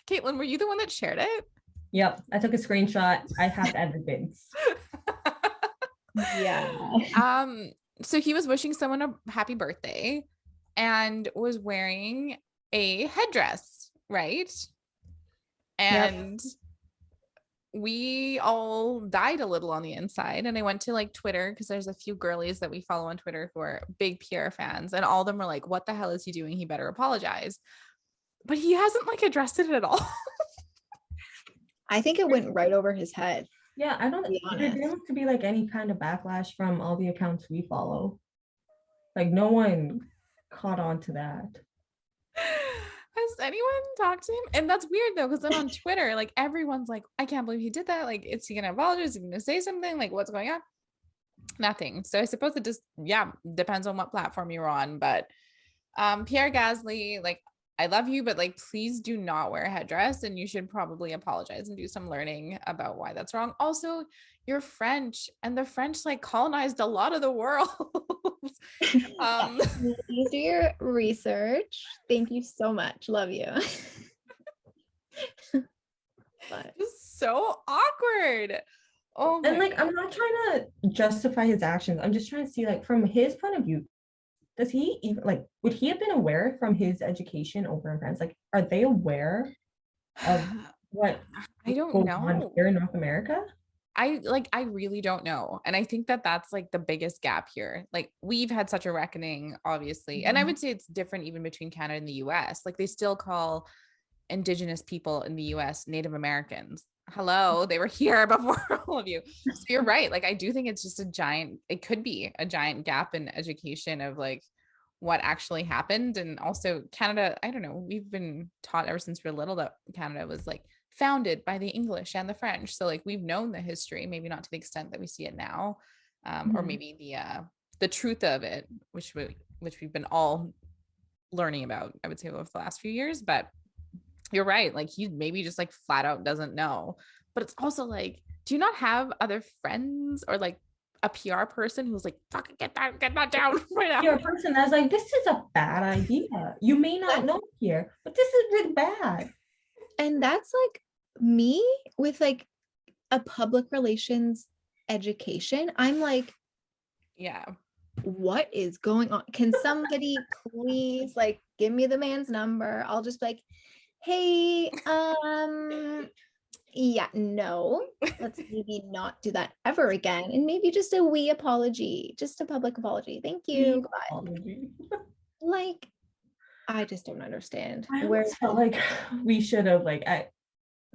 Speaker 1: Caitlin, were you the one that shared it?
Speaker 2: Yep, I took a screenshot. I have evidence.
Speaker 3: Yeah.
Speaker 1: So he was wishing someone a happy birthday and was wearing a headdress, right? And we all died a little on the inside. And I went to like Twitter because there's a few girlies that we follow on Twitter who are big Pierre fans, and all of them were like, what the hell is he doing? He better apologize. But he hasn't like addressed it at all.
Speaker 3: I think it went right over his head.
Speaker 2: Yeah, I don't. There didn't look to be like any kind of backlash from all the accounts we follow. Like no one caught on to that.
Speaker 1: Has anyone talked to him? And that's weird though, because then on Twitter, like everyone's like, I can't believe he did that. Like, is he gonna apologize? Is he gonna say something? Like, what's going on? Nothing. So I suppose it just, depends on what platform you're on. But Pierre Gasly, like, I love you, but like, please do not wear a headdress, and you should probably apologize and do some learning about why that's wrong. Also, you're French, and the French like colonized a lot of the world.
Speaker 3: Please do your research. Thank you so much. Love you. But
Speaker 1: just so awkward. Oh,
Speaker 2: and like, I'm not trying to justify his actions. I'm just trying to see, like, from his point of view, does he even like, would he have been aware from his education over in France? Like, are they aware of what
Speaker 1: I don't
Speaker 2: goes
Speaker 1: know
Speaker 2: on here in North America?
Speaker 1: I really don't know. And I think that that's like the biggest gap here. Like we've had such a reckoning, obviously. And I would say it's different even between Canada and the US. Like they still call Indigenous people in the US Native Americans. Hello, they were here before all of you. So you're right. Like I do think it's just it could be a giant gap in education of like what actually happened. And also Canada, I don't know, we've been taught ever since we were little that Canada was like founded by the English and the French. So like we've known the history, maybe not to the extent that we see it now, or maybe the truth of it, which we've been all learning about, I would say, over the last few years. But you're right, like he maybe just like flat out doesn't know. But it's also like, do you not have other friends or like a PR person who's like, fucking get that down right now?
Speaker 2: You're a person that's like, this is a bad idea. You may not know here, but this is really bad.
Speaker 3: And that's like me with like a public relations education. I'm like,
Speaker 1: yeah,
Speaker 3: what is going on? Can somebody please like give me the man's number? I'll just be like, hey, yeah, no, let's maybe not do that ever again. And maybe just a wee apology, just a public apology. Thank you. Like, I just don't understand.
Speaker 2: I always felt like we should have, like, at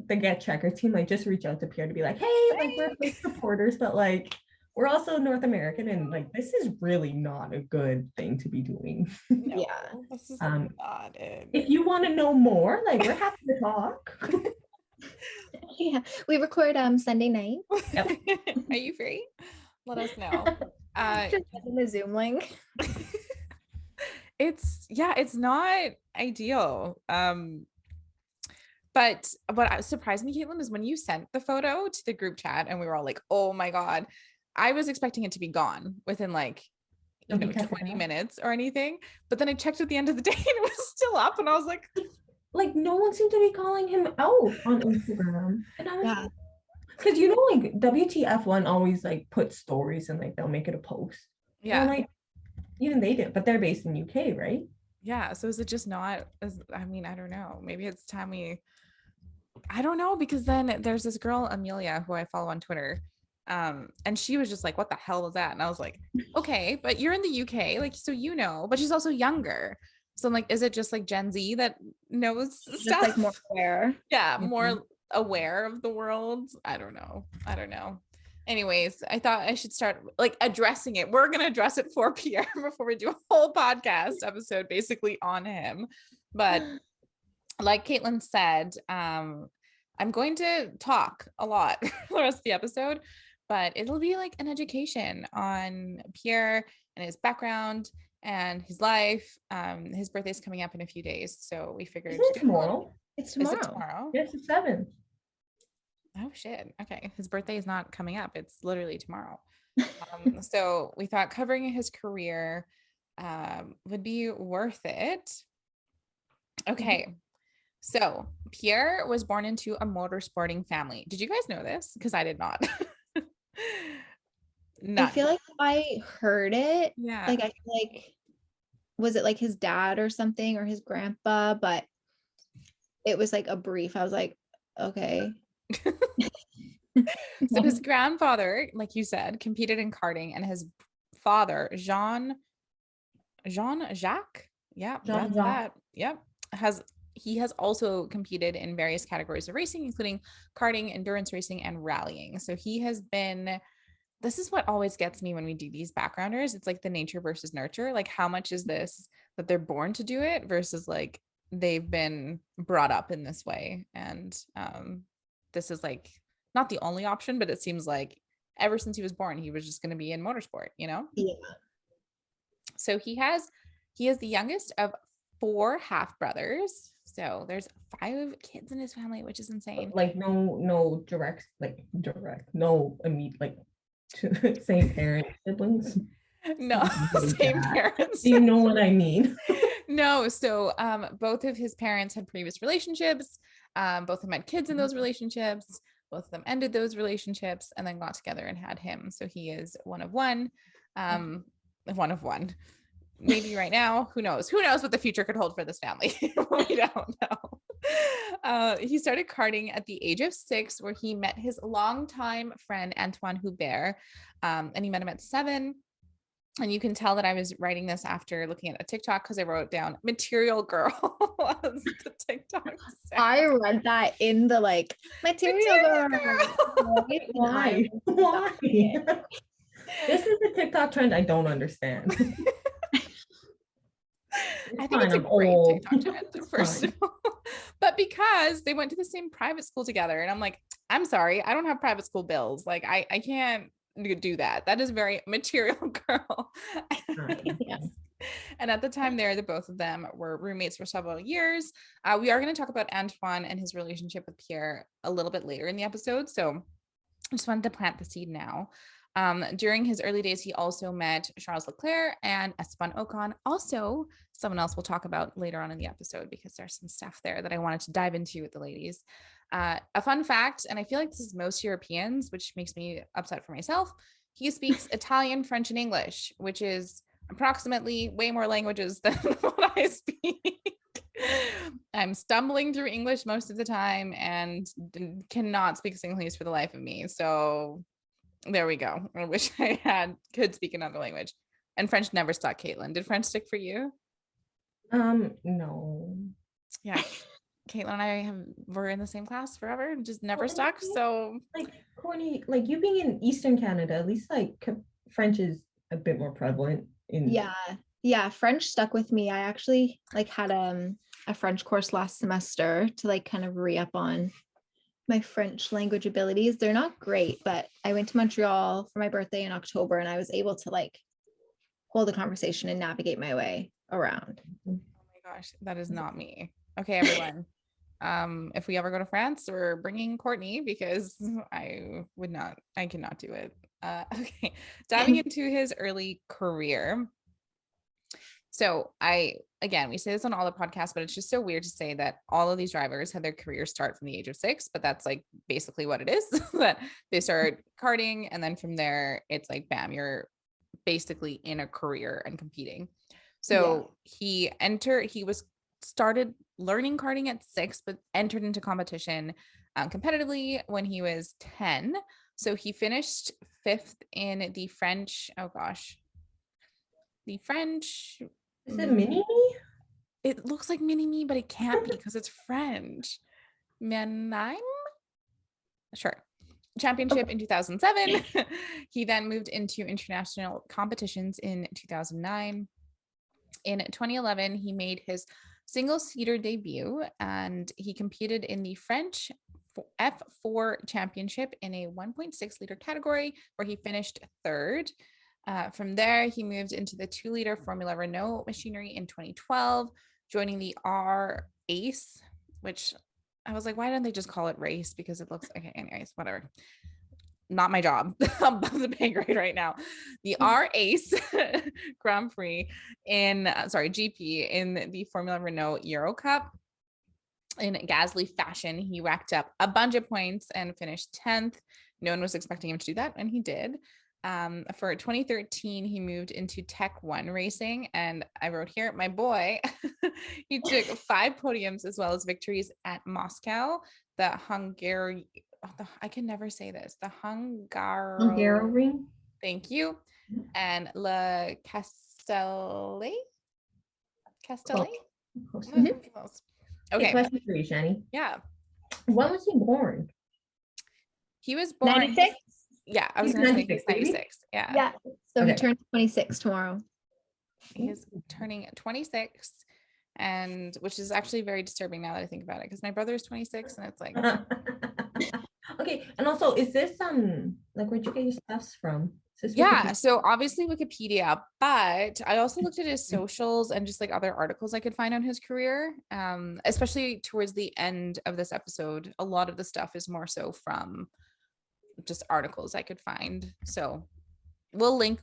Speaker 2: the Get Checker team, like, just reach out to Pierre to be like, hey, like, we're big supporters, but like, we're also North American, and like, this is really not a good thing to be doing.
Speaker 1: No,
Speaker 3: yeah,
Speaker 1: this is not it.
Speaker 2: If you want to know more, like, we're happy to talk.
Speaker 3: Yeah, we record Sunday night.
Speaker 2: Yep.
Speaker 1: Are you free? Let us know.
Speaker 3: Just in the Zoom link.
Speaker 1: It's not ideal. But what surprised me, Caitlin, is when you sent the photo to the group chat and we were all like, oh my God, I was expecting it to be gone within like, 20 minutes or anything. But then I checked at the end of the day and it was still up. And I was like
Speaker 2: no one seemed to be calling him out on Instagram. And I was
Speaker 3: yeah,
Speaker 2: because like WTF1 always like puts stories and like they'll make it a post.
Speaker 1: Yeah.
Speaker 2: And, like, even they did, but they're based in UK, right?
Speaker 1: Yeah. So is it just not I don't know. Maybe it's time I don't know, because then there's this girl, Amelia, who I follow on Twitter. And she was just like, what the hell was that? And I was like, okay, but you're in the UK, like, so but she's also younger. So I'm like, is it just like Gen Z that knows
Speaker 3: just
Speaker 1: stuff?
Speaker 3: like more aware.
Speaker 1: Yeah, more aware of the world. I don't know. Anyways, I thought I should start like addressing it. We're gonna address it for Pierre before we do a whole podcast episode basically on him. But like Caitlin said, I'm going to talk a lot for the rest of the episode, but it'll be like an education on Pierre and his background and his life. His birthday's coming up in a few days, so we figured
Speaker 2: Isn't it tomorrow?
Speaker 3: It's
Speaker 1: Is it
Speaker 3: tomorrow.
Speaker 1: tomorrow?
Speaker 2: Yes, it's 7th.
Speaker 1: Oh shit. Okay. His birthday is not coming up. It's literally tomorrow. So we thought covering his career would be worth it. Okay. So Pierre was born into a motorsporting family. Did you guys know this? Because I did not.
Speaker 3: I feel like I heard it.
Speaker 1: Yeah.
Speaker 3: Like I feel like, was it like his dad or something, or his grandpa? But it was like a brief. I was like, okay.
Speaker 1: So his grandfather, like you said, competed in karting, and his father, Jean-Jacques, yeah, that's that. Yep, he has also competed in various categories of racing, including karting, endurance racing, and rallying. So he has been. This is what always gets me when we do these backgrounders. It's like the nature versus nurture. Like, how much is this that they're born to do it versus like they've been brought up in this way, and this is like not the only option, but it seems like ever since he was born, he was just going to be in motorsport, you know?
Speaker 3: Yeah.
Speaker 1: So he is the youngest of 4 half brothers. So there's 5 kids in his family, which is insane.
Speaker 2: Like no direct, no immediate, like same parent siblings.
Speaker 1: No, same parents.
Speaker 2: You know what I mean?
Speaker 1: No, so both of his parents had previous relationships. Both of them had kids in those relationships. Both of them ended those relationships and then got together and had him. So he is one of one. One of one. Maybe right now, who knows what the future could hold for this family. We don't know. He started karting at the age of 6, where he met his longtime friend Anton Hubert, and he met him at 7. And you can tell that I was writing this after looking at a TikTok, because I wrote down material girl was the TikTok.
Speaker 3: I read that in the like material girl.
Speaker 2: Why? This is the TikTok trend I don't understand.
Speaker 1: I think it's a great TikTok trend, first of all. But because they went to the same private school together, and I'm like, I'm sorry, I don't have private school bills. Like I can't do that. That is very material girl.
Speaker 3: Yes.
Speaker 1: And at the time there, the both of them were roommates for several years. We are going to talk about Antoine and his relationship with Pierre a little bit later in the episode. So I just wanted to plant the seed now. During his early days, he also met Charles Leclerc and Esteban Ocon. Also, someone else we'll talk about later on in the episode, because there's some stuff there that I wanted to dive into with the ladies. A fun fact, and I feel like this is most Europeans, which makes me upset for myself. He speaks Italian, French, and English, which is approximately way more languages than what I speak. I'm stumbling through English most of the time and cannot speak Sinhalese for the life of me. So there we go. I wish I could speak another language. And French never stuck, Caitlin. Did French stick for you?
Speaker 2: No.
Speaker 1: Yeah. Caitlin and I were in the same class forever, just never stuck. So
Speaker 2: like Courtney, like you being in Eastern Canada, at least like French is a bit more prevalent in.
Speaker 3: Yeah, French stuck with me. I actually like had a French course last semester to like kind of re-up on my French language abilities. They're not great, but I went to Montreal for my birthday in October, and I was able to like hold a conversation and navigate my way around.
Speaker 1: Oh my gosh, that is not me. Okay, everyone. If we ever go to France, we're bringing Courtney, because I cannot do it. Okay, diving into his early career. So we say this on all the podcasts, but it's just so weird to say that all of these drivers had their career start from the age of 6, but that's like basically what it is. That they start karting, and then from there it's like, bam, you're basically in a career and competing. So he started learning karting at 6, but entered into competition competitively when he was 10. So he finished 5th in the French. Oh gosh, the French.
Speaker 2: Is it Mini-Me?
Speaker 1: It looks like Mini-Me, but it can't be because it's French. Menheim? Sure. Championship in 2007. He then moved into international competitions in 2009. In 2011, he made his single-seater debut, and he competed in the French F4 championship in a 1.6 liter category, where he finished third. From there, he moved into the 2-liter Formula Renault machinery in 2012, joining the R Ace, which I was like, why don't they just call it race? Because it looks okay. Anyways, whatever. Not my job. Above the pay grade right now. The R Ace Grand Prix GP in the Formula Renault Euro Cup. In Gasly fashion, he racked up a bunch of points and finished 10th. No one was expecting him to do that, and he did. For 2013, he moved into Tech 1 racing, and I wrote here, my boy, he took 5 podiums as well as victories at Moscow, the Hungary. I can never say this. The
Speaker 2: Hungary.
Speaker 1: Thank you. And La Castellet.
Speaker 2: Close.
Speaker 1: Close. Okay.
Speaker 2: Question for you, Shani.
Speaker 1: Yeah.
Speaker 2: When was he born?
Speaker 1: He was born
Speaker 3: 96.
Speaker 1: Yeah, I was going to say 96.
Speaker 3: Yeah. So he turned 26 tomorrow.
Speaker 1: He's turning 26, and which is actually very disturbing now that I think about it, because my brother is 26, and it's like.
Speaker 2: Okay, and also, is this like where'd you get your stuffs from?
Speaker 1: Yeah, so obviously Wikipedia, but I also looked at his socials and just like other articles I could find on his career, especially towards the end of this episode. A lot of the stuff is more so from just articles I could find. So I'll link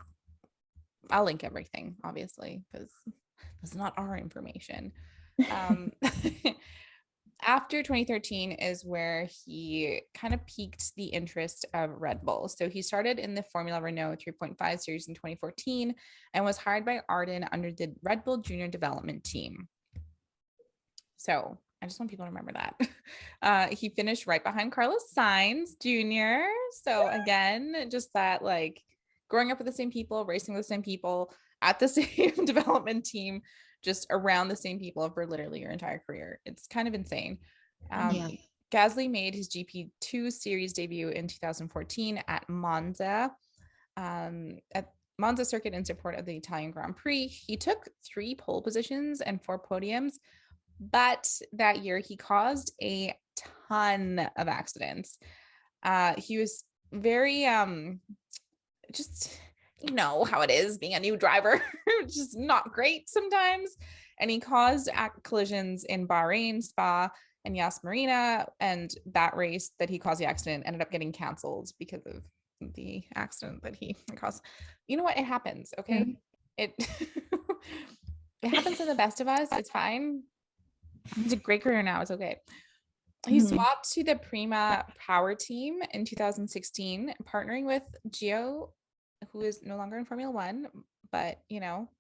Speaker 1: everything, obviously, because it's not our information. After 2013 is where he kind of piqued the interest of Red Bull. So he started in the Formula Renault 3.5 series in 2014 and was hired by Arden under the Red Bull Junior Development Team. So I just want people to remember that. He finished right behind Carlos Sainz Jr. So again, just that like growing up with the same people, racing with the same people at the same development team, just around the same people for literally your entire career. It's kind of insane. Gasly made his GP2 series debut in 2014 at Monza. At Monza circuit in support of the Italian Grand Prix. He took 3 pole positions and 4 podiums, but that year he caused a ton of accidents. He was very just, you know how it is being a new driver, just not great sometimes. And he caused collisions in Bahrain, Spa, and Yas Marina. And that race that he caused the accident ended up getting canceled because of the accident that he caused. You know what? It happens. Okay. Yeah. It happens to the best of us. It's fine. He's a great career now. It's okay. He swapped to the Prima Power team in 2016, partnering with Gio, who is no longer in Formula One, but you know,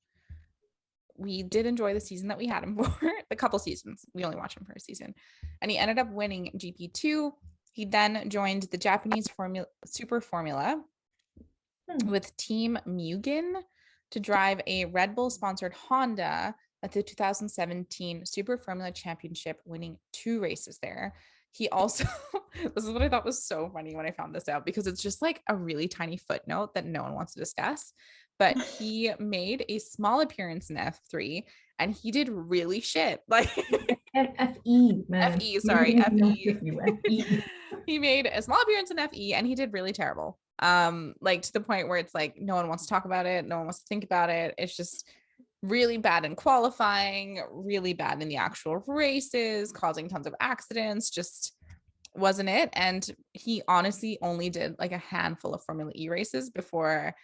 Speaker 1: we did enjoy the season that we had him for. The couple seasons, we only watched him for a season, and he ended up winning GP2. He then joined the Japanese Super Formula with Team Mugen to drive a Red Bull sponsored Honda at the 2017 Super Formula Championship, winning 2 races there. He also, this is what I thought was so funny when I found this out, because it's just like a really tiny footnote that no one wants to discuss, but he made a small appearance in F3 and he did really shit. Like
Speaker 2: FE, man.
Speaker 1: FE. He made a small appearance in FE and he did really terrible. Like to the point where it's like, no one wants to talk about it. No one wants to think about it. It's just really bad in qualifying, really bad in the actual races, causing tons of accidents, just wasn't it. And he honestly only did like a handful of Formula E races before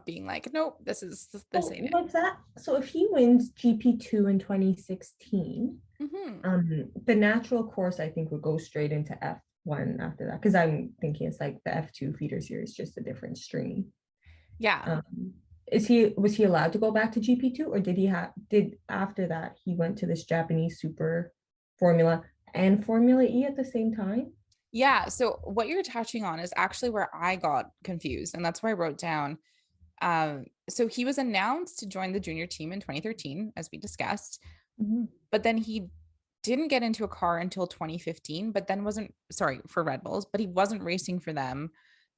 Speaker 1: being like, nope, this ain't it.
Speaker 2: That? So if he wins GP2 in 2016, the natural course I think would go straight into F1 after that, because I'm thinking it's like the F2 feeder series, just a different stream.
Speaker 1: Yeah.
Speaker 2: Was he allowed to go back to GP2, or did after that he went to this Japanese Super Formula and Formula E at the same time?
Speaker 1: Yeah, so what you're touching on is actually where I got confused, and that's why I wrote down. So he was announced to join the junior team in 2013, as we discussed, but then he didn't get into a car until 2015, but then for Red Bulls, but he wasn't racing for them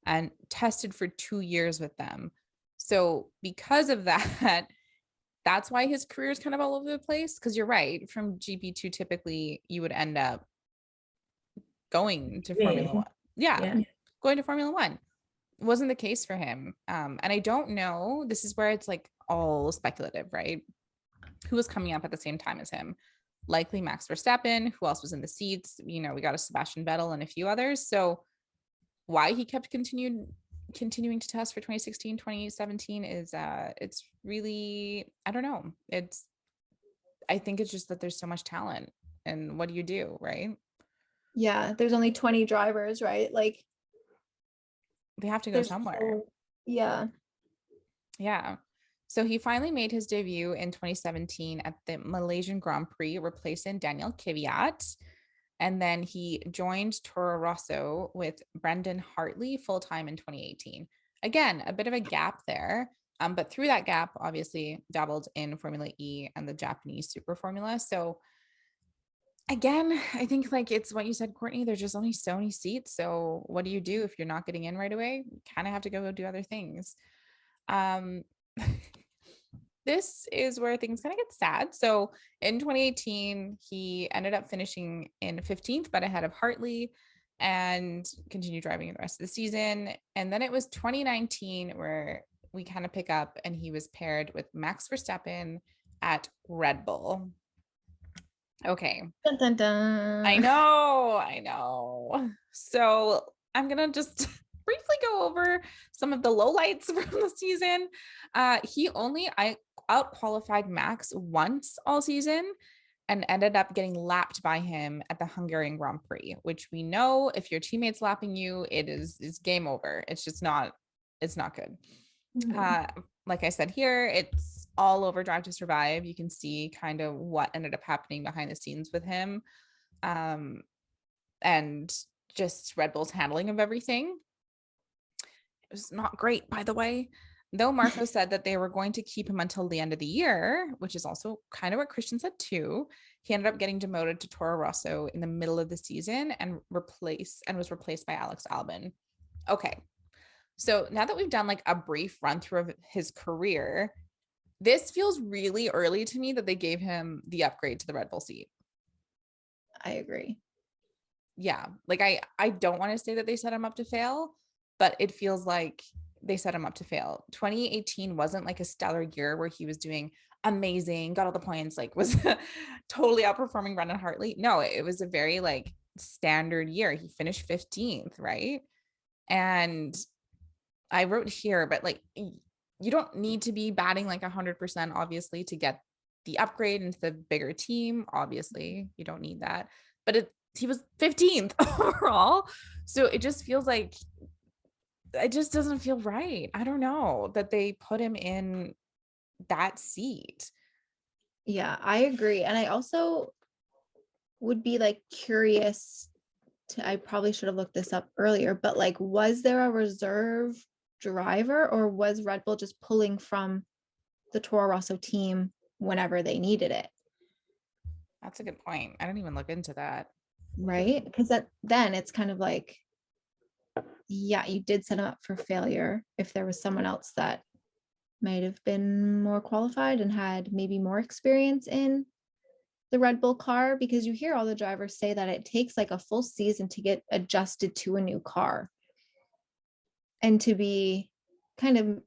Speaker 1: and tested for 2 years with them. So because of that, that's why his career is kind of all over the place. Because you're right, from GP2, typically you would end up going to Formula One. Yeah,
Speaker 2: Yeah.
Speaker 1: going to Formula One. Wasn't the case for him. And I don't know, this is where it's like all speculative, right? Who was coming up at the same time as him? Likely Max Verstappen. Who else was in the seats? You know, we got a Sebastian Vettel and a few others. So why he kept continuing to test for 2016, 2017 is it's really, I don't know. I think it's just that there's so much talent, and what do you do, right?
Speaker 3: Yeah, there's only 20 drivers, right? Like
Speaker 1: They have to go
Speaker 3: there's
Speaker 1: somewhere.
Speaker 3: yeah.
Speaker 1: Yeah. So he finally made his debut in 2017 at the Malaysian Grand Prix, replacing Daniel Kvyat. And then he joined Toro Rosso with Brendan Hartley full-time in 2018. Again, a bit of a gap there. But through that gap, obviously dabbled in Formula E and the Japanese Super Formula. So again, I think like it's what you said, Courtney, there's just only so many seats. So what do you do if you're not getting in right away? You kind of have to go do other things. This is where things kind of get sad. So in 2018, he ended up finishing in 15th, but ahead of Hartley, and continued driving the rest of the season. And then it was 2019 where we kind of pick up, and he was paired with Max Verstappen at Red Bull. Okay.
Speaker 3: Dun, dun, dun.
Speaker 1: I know. So I'm going to just briefly go over some of the lowlights from the season. He only out-qualified Max once all season and ended up getting lapped by him at the Hungarian Grand Prix, which we know if your teammate's lapping you, it's game over. It's not good. Like I said here, it's all over Drive to Survive. You can see kind of what ended up happening behind the scenes with him. And just Red Bull's handling of everything. It was not great, by the way. Though Marco said that they were going to keep him until the end of the year, which is also kind of what Christian said too. He ended up getting demoted to Toro Rosso in the middle of the season and was replaced by Alex Albon. Okay. So now that we've done like a brief run through of his career, this feels really early to me that they gave him the upgrade to the Red Bull seat.
Speaker 3: I agree.
Speaker 1: Yeah. Like I don't want to say that they set him up to fail, but it feels like they set him up to fail. 2018 wasn't like a stellar year where he was doing amazing, got all the points, like was totally outperforming Brendan Hartley. No, it was a very like standard year. He finished 15th, right? And I wrote here, but like you don't need to be batting like 100% obviously to get the upgrade into the bigger team. Obviously, you don't need that. But he was 15th overall. So it just feels like it just doesn't feel right. I don't know that they put him in that seat.
Speaker 3: Yeah, I agree. And I also would be like curious I probably should have looked this up earlier, but like, was there a reserve driver or was Red Bull just pulling from the Toro Rosso team whenever they needed it?
Speaker 1: That's a good point. I didn't even look into that.
Speaker 3: Right? Because then it's kind of like, yeah, you did set them up for failure if there was someone else that might have been more qualified and had maybe more experience in the Red Bull car, because you hear all the drivers say that it takes like a full season to get adjusted to a new car. And to be kind of,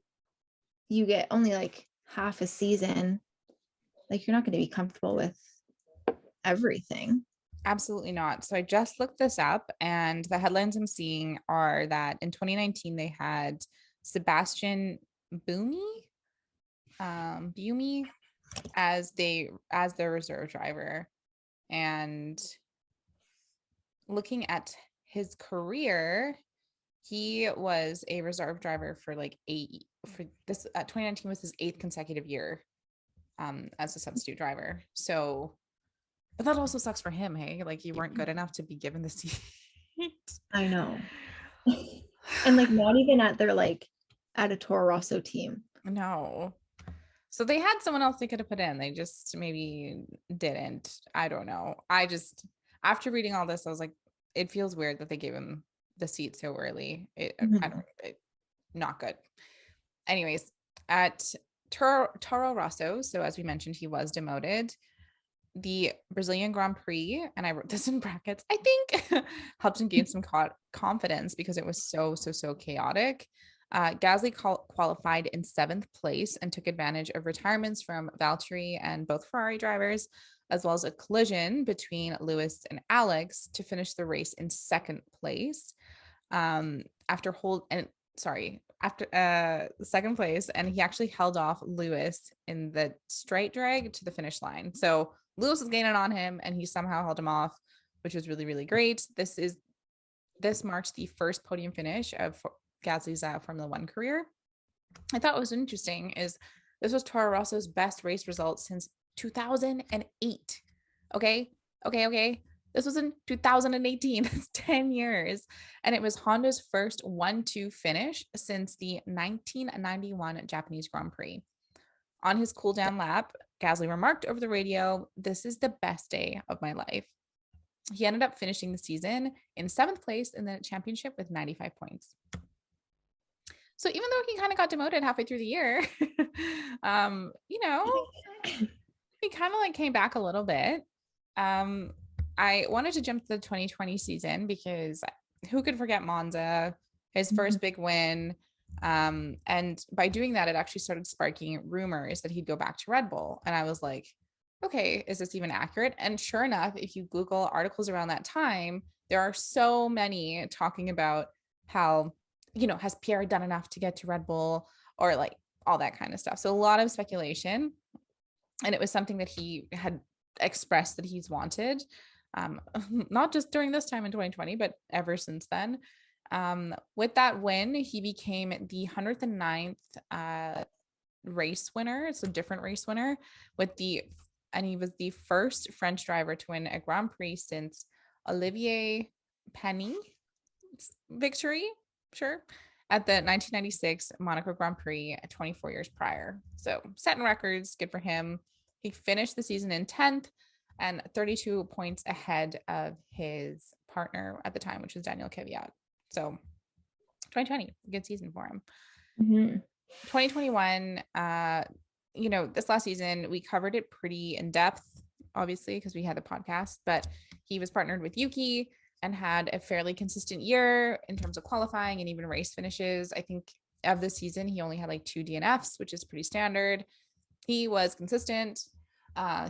Speaker 3: you get only like half a season, like you're not going to be comfortable with everything.
Speaker 1: Absolutely not. So I just looked this up, and the headlines I'm seeing are that in 2019 they had Sebastian Buemi as their reserve driver. And looking at his career, he was a reserve driver for like 2019 was his 8th consecutive year as a substitute driver. So, but that also sucks for him, hey? Like you weren't good enough to be given the seat.
Speaker 3: I know. And like not even at a Toro Rosso team.
Speaker 1: No. So they had someone else they could have put in. They just maybe didn't. I don't know. After reading all this, I was like, it feels weird that they gave him the seat so early. Not good. Anyways, at Toro Rosso, so as we mentioned, he was demoted. the Brazilian Grand Prix, and I wrote this in brackets, I think helped him gain some confidence because it was so chaotic. Gasly qualified in 7th place and took advantage of retirements from Valtteri and both Ferrari drivers, as well as a collision between Lewis and Alex to finish the race in 2nd place. After 2nd place, and he actually held off Lewis in the straight drag to the finish line. So Lewis was gaining on him and he somehow held him off, which was really great. This marks the first podium finish of Gasly's Formula One career. I thought what was interesting is this was Toro Rosso's best race result since 2008. Okay. This was in 2018. That's 10 years. And it was Honda's first 1-2 finish since the 1991 Japanese Grand Prix. On his cool down lap, Gasly remarked over the radio, "This is the best day of my life." He ended up finishing the season in 7th place in the championship with 95 points. So even though he kind of got demoted halfway through the year, he kind of like came back a little bit. I wanted to jump to the 2020 season because who could forget Monza, his first big win. And by doing that, it actually started sparking rumors that he'd go back to Red Bull. And I was like, okay, is this even accurate? And sure enough, if you Google articles around that time, there are so many talking about how, has Pierre done enough to get to Red Bull, or like all that kind of stuff. So a lot of speculation. And it was something that he had expressed that he's wanted, not just during this time in 2020, but ever since then. With that win, he became the 109th race winner. It's a different race winner and he was the first French driver to win a Grand Prix since Olivier Panis victory, at the 1996 Monaco Grand Prix 24 years prior. So setting records, good for him. He finished the season in 10th and 32 points ahead of his partner at the time, which was Daniel Kvyat. So 2020, good season for him. 2021, this last season, we covered it pretty in depth, obviously, because we had the podcast, but he was partnered with Yuki and had a fairly consistent year in terms of qualifying and even race finishes. I think of the season, he only had like 2 DNFs, which is pretty standard. He was consistent.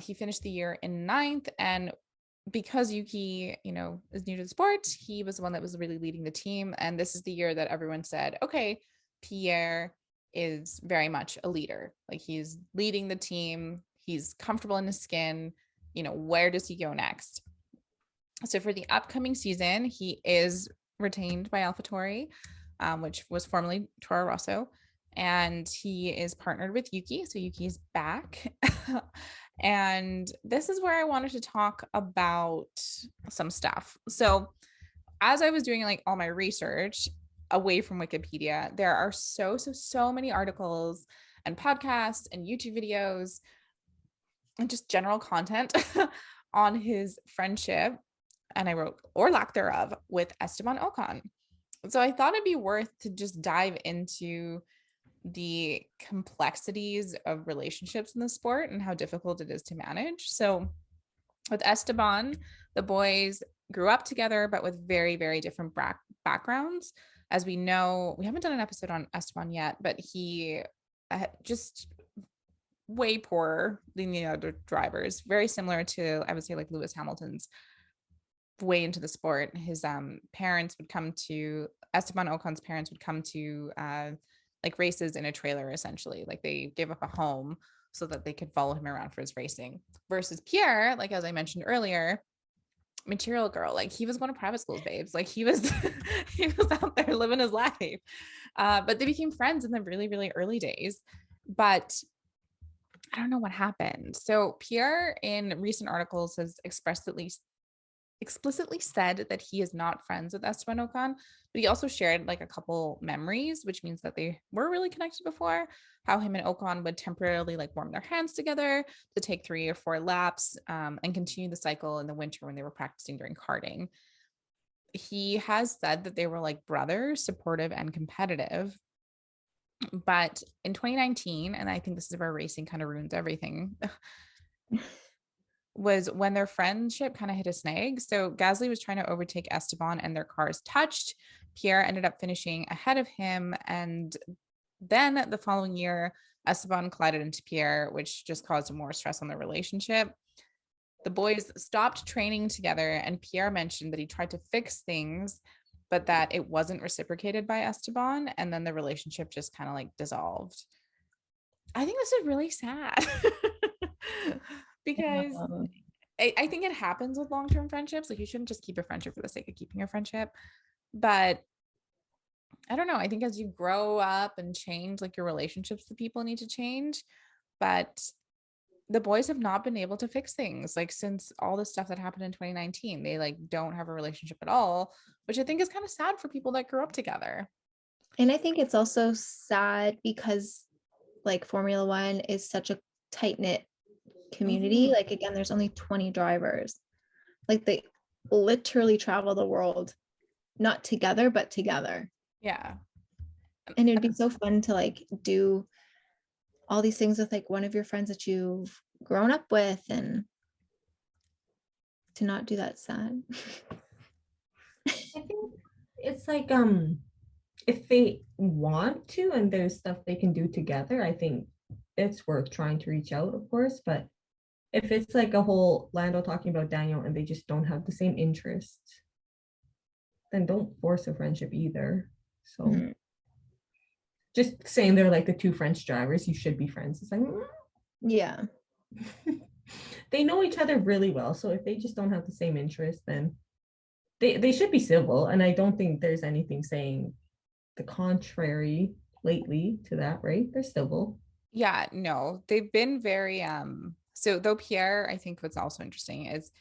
Speaker 1: He finished the year in 9th, and because Yuki, is new to the sport, he was the one that was really leading the team. And this is the year that everyone said, okay, Pierre is very much a leader. Like, he's leading the team. He's comfortable in his skin. Where does he go next? So for the upcoming season, he is retained by AlphaTauri, which was formerly Toro Rosso, and he is partnered with Yuki. So Yuki's back. And this is where I wanted to talk about some stuff. So as I was doing like all my research away from Wikipedia, there are so many articles and podcasts and YouTube videos and just general content on his friendship, and I wrote, or lack thereof, with Esteban Ocon. So I thought it'd be worth to just dive into the complexities of relationships in the sport and how difficult it is to manage. So with Esteban, the boys grew up together, but with very, very different backgrounds. As we know, we haven't done an episode on Esteban yet, but he just way poorer than the other drivers, very similar to, I would say, like Lewis Hamilton's way into the sport. His parents would come to, Esteban Ocon's parents would come to like races in a trailer, essentially. Like, they gave up a home so that they could follow him around for his racing. Versus Pierre, like as I mentioned earlier, material girl, like he was going to private schools, babes. Like he was he was out there living his life. But they became friends in the really, really early days. But I don't know what happened. So Pierre, in recent articles, has explicitly said that he is not friends with Esteban Ocon, but he also shared like a couple memories, which means that they were really connected before. How him and Ocon would temporarily like warm their hands together to take 3 or 4 laps, and continue the cycle in the winter when they were practicing during karting. He has said that they were like brothers, supportive and competitive. But in 2019, and I think this is where racing kind of ruins everything, was when their friendship kind of hit a snag. So Gasly was trying to overtake Esteban and their cars touched. Pierre ended up finishing ahead of him. And then the following year, Esteban collided into Pierre, which just caused more stress on their relationship. The boys stopped training together, and Pierre mentioned that he tried to fix things, but that it wasn't reciprocated by Esteban. And then the relationship just kind of like dissolved. I think this is really sad because I think it happens with long-term friendships. Like, you shouldn't just keep a friendship for the sake of keeping a friendship. But I don't know. I think as you grow up and change, like, your relationships with people need to change. But the boys have not been able to fix things, like, since all the stuff that happened in 2019. They like don't have a relationship at all, which I think is kind of sad for people that grew up together.
Speaker 3: And I think it's also sad because like Formula One is such a tight-knit community. Like, again, there's only 20 drivers. Like, they literally travel the world, not together, but together.
Speaker 1: Yeah.
Speaker 3: And it'd be so fun to like do all these things with like one of your friends that you've grown up with, and to not do that sad.
Speaker 2: I think it's like if they want to and there's stuff they can do together, I think it's worth trying to reach out, of course. But if it's like a whole Lando talking about Daniel and they just don't have the same interests, then don't force a friendship either. So just saying they're like the two French drivers, you should be friends. It's like,
Speaker 3: Yeah.
Speaker 2: they know each other really well. So if they just don't have the same interests, then they should be civil. And I don't think there's anything saying the contrary lately to that, right? They're civil.
Speaker 1: Yeah, no, they've been very so though Pierre, I think what's also interesting is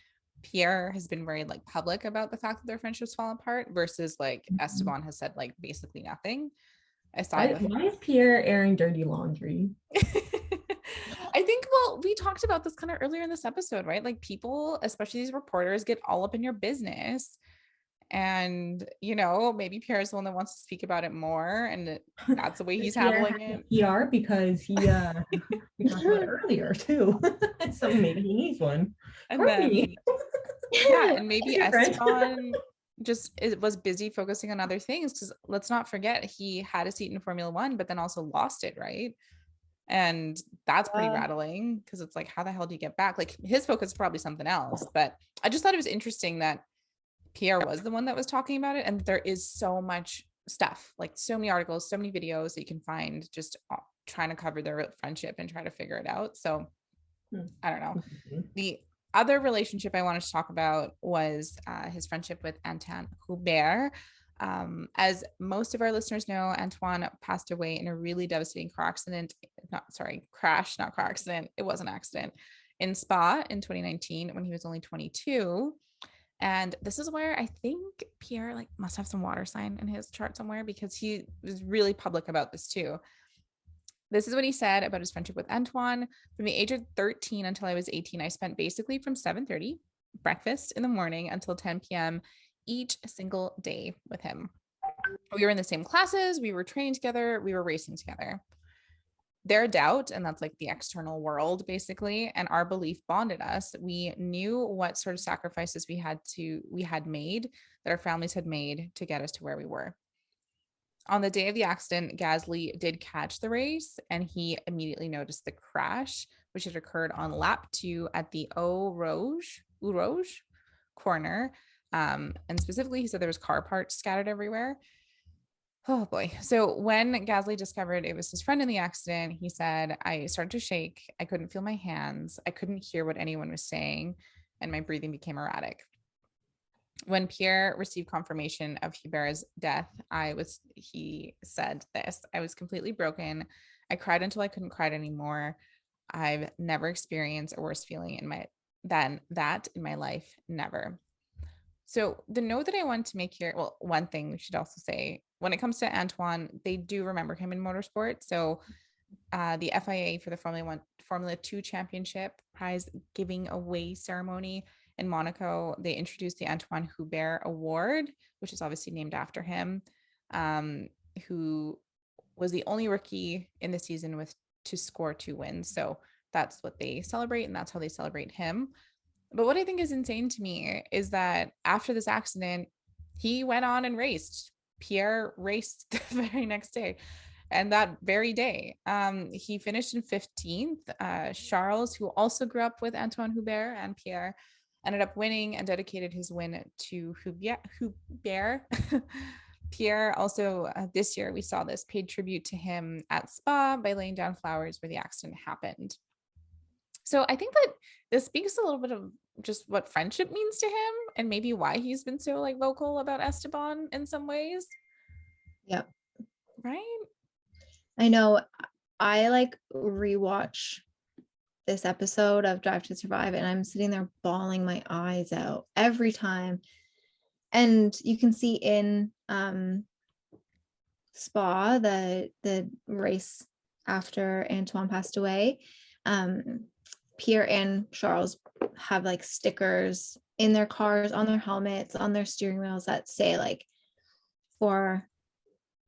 Speaker 1: Pierre has been very like public about the fact that their friendships fall apart versus like Esteban has said like basically nothing aside
Speaker 2: Why is Pierre airing dirty laundry?
Speaker 1: I think, well, we talked about this kind of earlier in this episode, right? Like, people, especially these reporters, get all up in your business. And, maybe Pierre is the one that wants to speak about it more. And that's the way he's handling it.
Speaker 2: PR because he we talked about it earlier too. So maybe he needs one.
Speaker 1: And then, yeah, and maybe Esteban just was busy focusing on other things, because let's not forget he had a seat in Formula One, but then also lost it, right? And that's pretty rattling, because it's like, how the hell do you get back? Like, his focus is probably something else. But I just thought it was interesting that Pierre was the one that was talking about it. And there is so much stuff, like so many articles, so many videos that you can find just trying to cover their friendship and try to figure it out. So I don't know. The other relationship I wanted to talk about was his friendship with Anton Hubert. As most of our listeners know, Antoine passed away in a really devastating car accident. Crash, not car accident. It was an accident in Spa in 2019 when he was only 22. And this is where I think Pierre like must have some water sign in his chart somewhere, because he was really public about this too. This is what he said about his friendship with Antoine. From the age of 13 until I was 18, I spent basically from 7:30 breakfast in the morning until 10 p.m. each single day with him. We were in the same classes, we were training together, we were racing together. Their doubt, and that's like the external world basically, and our belief bonded us. We knew what sort of sacrifices we had made, that our families had made to get us to where we were. On the day of the accident, Gasly did catch the race, and he immediately noticed the crash, which had occurred on lap 2 at the Eau Rouge corner. And specifically, he said there was car parts scattered everywhere. Oh boy. So when Gasly discovered it was his friend in the accident, he said, I started to shake. I couldn't feel my hands. I couldn't hear what anyone was saying, and my breathing became erratic. When Pierre received confirmation of Hubert's death, he said this: I was completely broken. I cried until I couldn't cry anymore. I've never experienced a worse feeling than that in my life. Never. So the note that I want to make here, well, one thing we should also say, when it comes to Antoine, they do remember him in motorsport. So the FIA for the Formula 2 Championship prize giving away ceremony in Monaco, they introduced the Anton Hubert Award, which is obviously named after him, who was the only rookie in the season to score 2 wins. So that's what they celebrate, and that's how they celebrate him. But what I think is insane to me is that after this accident, he went on and raced. Pierre raced the very next day. And that very day, he finished in 15th. Charles, who also grew up with Anton Hubert and Pierre, ended up winning and dedicated his win to Hubert. Pierre also, this year, we saw this, paid tribute to him at Spa by laying down flowers where the accident happened. So I think that this speaks a little bit of just what friendship means to him and maybe why he's been so like vocal about Esteban in some ways.
Speaker 3: Yep.
Speaker 1: Right?
Speaker 3: I know. I like rewatch this episode of Drive to Survive and I'm sitting there bawling my eyes out every time. And you can see in Spa, the race after Antoine passed away, Pierre and Charles have like stickers in their cars, on their helmets, on their steering wheels that say like for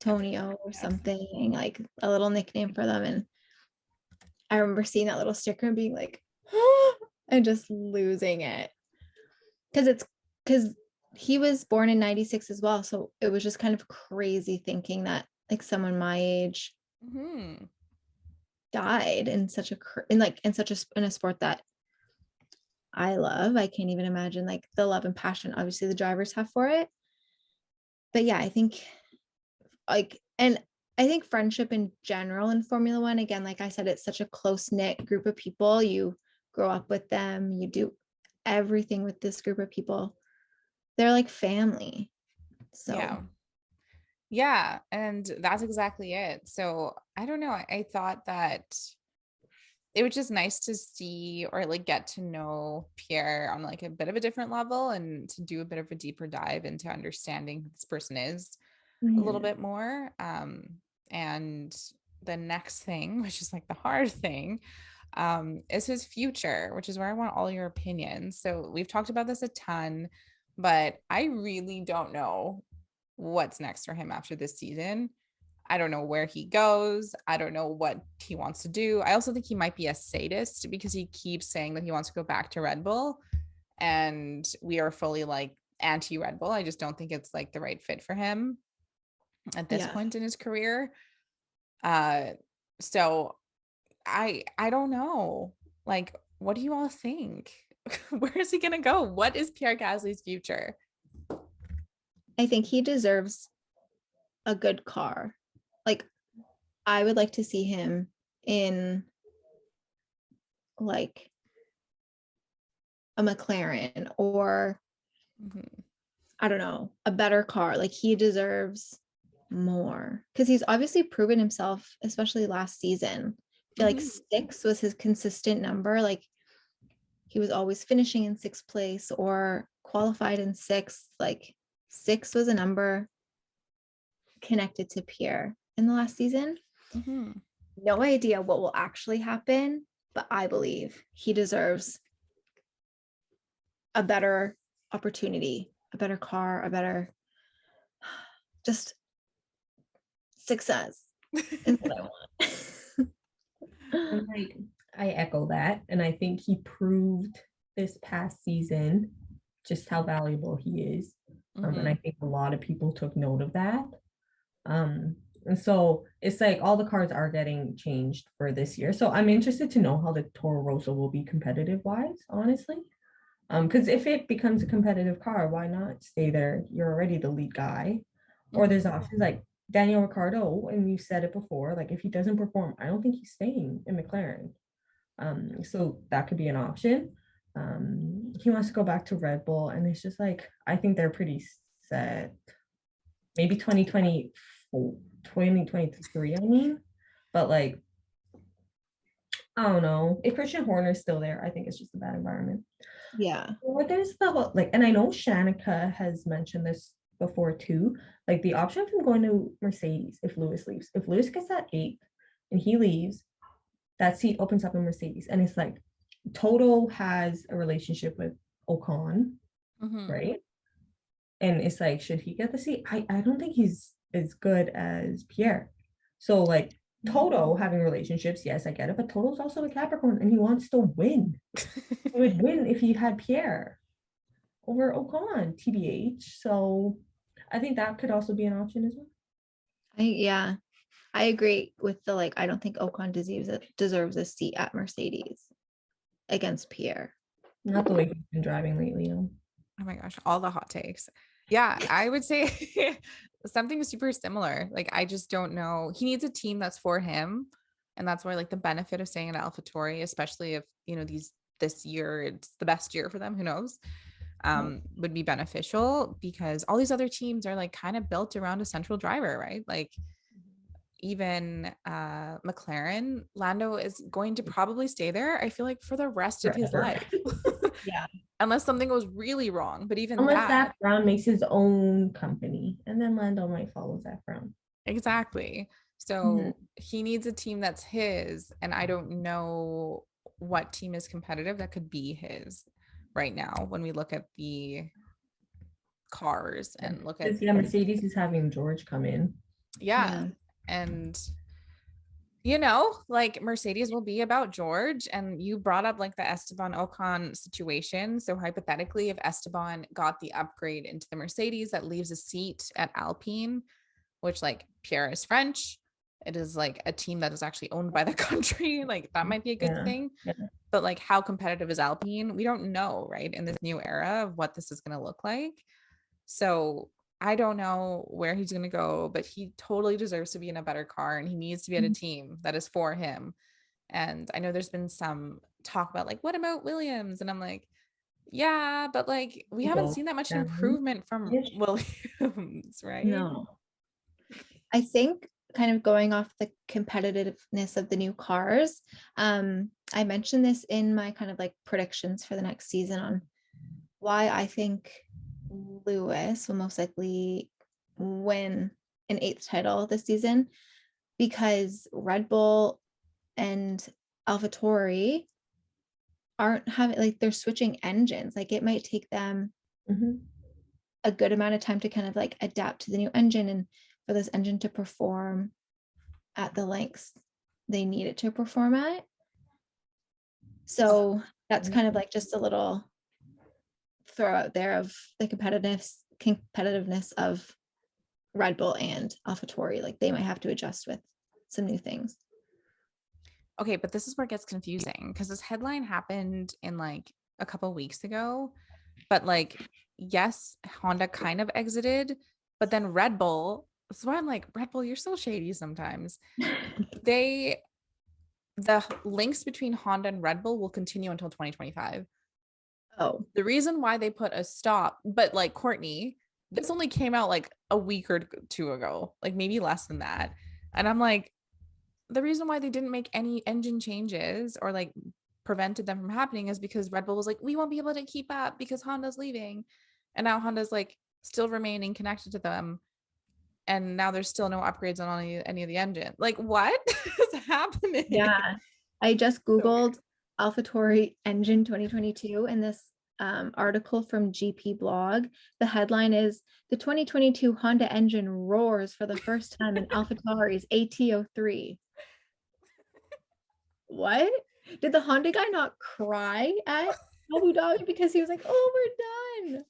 Speaker 3: Tonio or something, like a little nickname for them. And I remember seeing that little sticker and being like, and just losing it. Because he was born in 96 as well. So it was just kind of crazy thinking that like someone my age died in such a in a sport that I love. I can't even imagine like the love and passion obviously the drivers have for it. But yeah, I think like, and I think friendship in general in Formula One, again, like I said, it's such a close-knit group of people. You grow up with them, you do everything with this group of people. They're like family. So
Speaker 1: yeah, and that's exactly it. So I don't know, I thought that it was just nice to see or like get to know Pierre on like a bit of a different level and to do a bit of a deeper dive into understanding who this person is a little bit more. And the next thing, which is like the hard thing, is his future, which is where I want all your opinions. So we've talked about this a ton, but I really don't know what's next for him after this season. I don't know where he goes. I don't know what he wants to do. I also think he might be a sadist because he keeps saying that he wants to go back to Red Bull. And we are fully like anti Red Bull. I just don't think it's like the right fit for him at this point in his career. So I don't know. Like, what do you all think? Where is he gonna go? What is Pierre Gasly's future?
Speaker 3: I think he deserves a good car. Like, I would like to see him in like a McLaren or I don't know, a better car. Like he deserves more because he's obviously proven himself, especially last season. I feel like 6 was his consistent number. Like he was always finishing in 6th place or qualified in 6th. Like 6 was a number connected to Pierre in the last season. No idea what will actually happen, but I believe he deserves a better opportunity, a better car, a better just success is what I want.
Speaker 2: And like I echo that, and I think he proved this past season just how valuable he is, and I think a lot of people took note of that. And so it's like all the cars are getting changed for this year. So I'm interested to know how the Toro Rosso will be competitive wise, honestly. Because if it becomes a competitive car, why not stay there? You're already the lead guy. Or there's options like Daniel Ricciardo, and you said it before, like if he doesn't perform, I don't think he's staying in McLaren. So that could be an option. He wants to go back to Red Bull, and it's just like I think they're pretty set. Maybe 2023, I mean, but like I don't know. If Christian Horner's still there, I think it's just a bad environment.
Speaker 3: Yeah.
Speaker 2: Or there's the whole, like, and I know Shanika has mentioned this before too, like the option of him going to Mercedes if Lewis leaves. If Lewis gets that 8th and he leaves, that seat opens up in Mercedes. And it's like Toto has a relationship with Ocon, right? And it's like, should he get the seat? I don't think he's as good as Pierre. So like Toto having relationships, yes, I get it, but Toto's also a Capricorn and he wants to win. He would win if he had Pierre over Ocon, TBH. So I think that could also be an option as well.
Speaker 3: I agree with the I don't think Ocon deserves a seat at Mercedes against Pierre.
Speaker 2: Not the way he's been driving lately.
Speaker 1: Oh my gosh, all the hot takes. Yeah, I would say something super similar. I just don't know. He needs a team that's for him. And that's where the benefit of staying at AlphaTauri, especially if, this year it's the best year for them, who knows, would be beneficial, because all these other teams are kind of built around a central driver, right? Even McLaren, Lando is going to probably stay there, I feel for the rest of his life.
Speaker 3: Yeah.
Speaker 1: Unless something goes really wrong. But even
Speaker 2: unless Zach Brown makes his own company, and then Lando might follow Zach Brown.
Speaker 1: Exactly. So he needs a team that's his, and I don't know what team is competitive that could be his right now when we look at the cars and look at
Speaker 2: Mercedes is having George come in.
Speaker 1: And Mercedes will be about George. And you brought up the Esteban Ocon situation. So hypothetically, if Esteban got the upgrade into the Mercedes, that leaves a seat at Alpine, which Pierre is French. It is a team that is actually owned by the country. That might be a good thing. Yeah. But how competitive is Alpine? We don't know, right? In this new era of what this is going to look like. So I don't know where he's going to go, but he totally deserves to be in a better car, and he needs to be at a team that is for him. And I know there's been some talk about what about Williams? And I'm yeah, but we haven't seen that much improvement from Williams, right?
Speaker 3: No. I think kind of going off the competitiveness of the new cars, I mentioned this in my kind of predictions for the next season on why I think Lewis will most likely win an 8th title this season, because Red Bull and AlphaTauri aren't having they're switching engines. It might take them a good amount of time to kind of adapt to the new engine, and for this engine to perform at the lengths they need it to perform at. So that's kind of just a little throw out there of the competitiveness of Red Bull and AlphaTauri. They might have to adjust with some new things.
Speaker 1: Okay, but this is where it gets confusing, because this headline happened in a couple weeks ago, but yes, Honda kind of exited, but then Red Bull. So I'm Red Bull, you're so shady sometimes. The links between Honda and Red Bull will continue until 2025.
Speaker 3: Oh,
Speaker 1: the reason why they put a stop, but Courtney, this only came out a week or two ago, maybe less than that. And I'm the reason why they didn't make any engine changes or prevented them from happening is because Red Bull was we won't be able to keep up because Honda's leaving. And now Honda's still remaining connected to them. And now there's still no upgrades on any of the engine. What is happening?
Speaker 3: Yeah. I just Googled AlphaTauri engine 2022, and this article from GP blog, the headline is "The 2022 Honda engine roars for the first time in AlphaTauri's AT03." What? Did the Honda guy not cry at Abu Dhabi because he was "Oh, we're done"?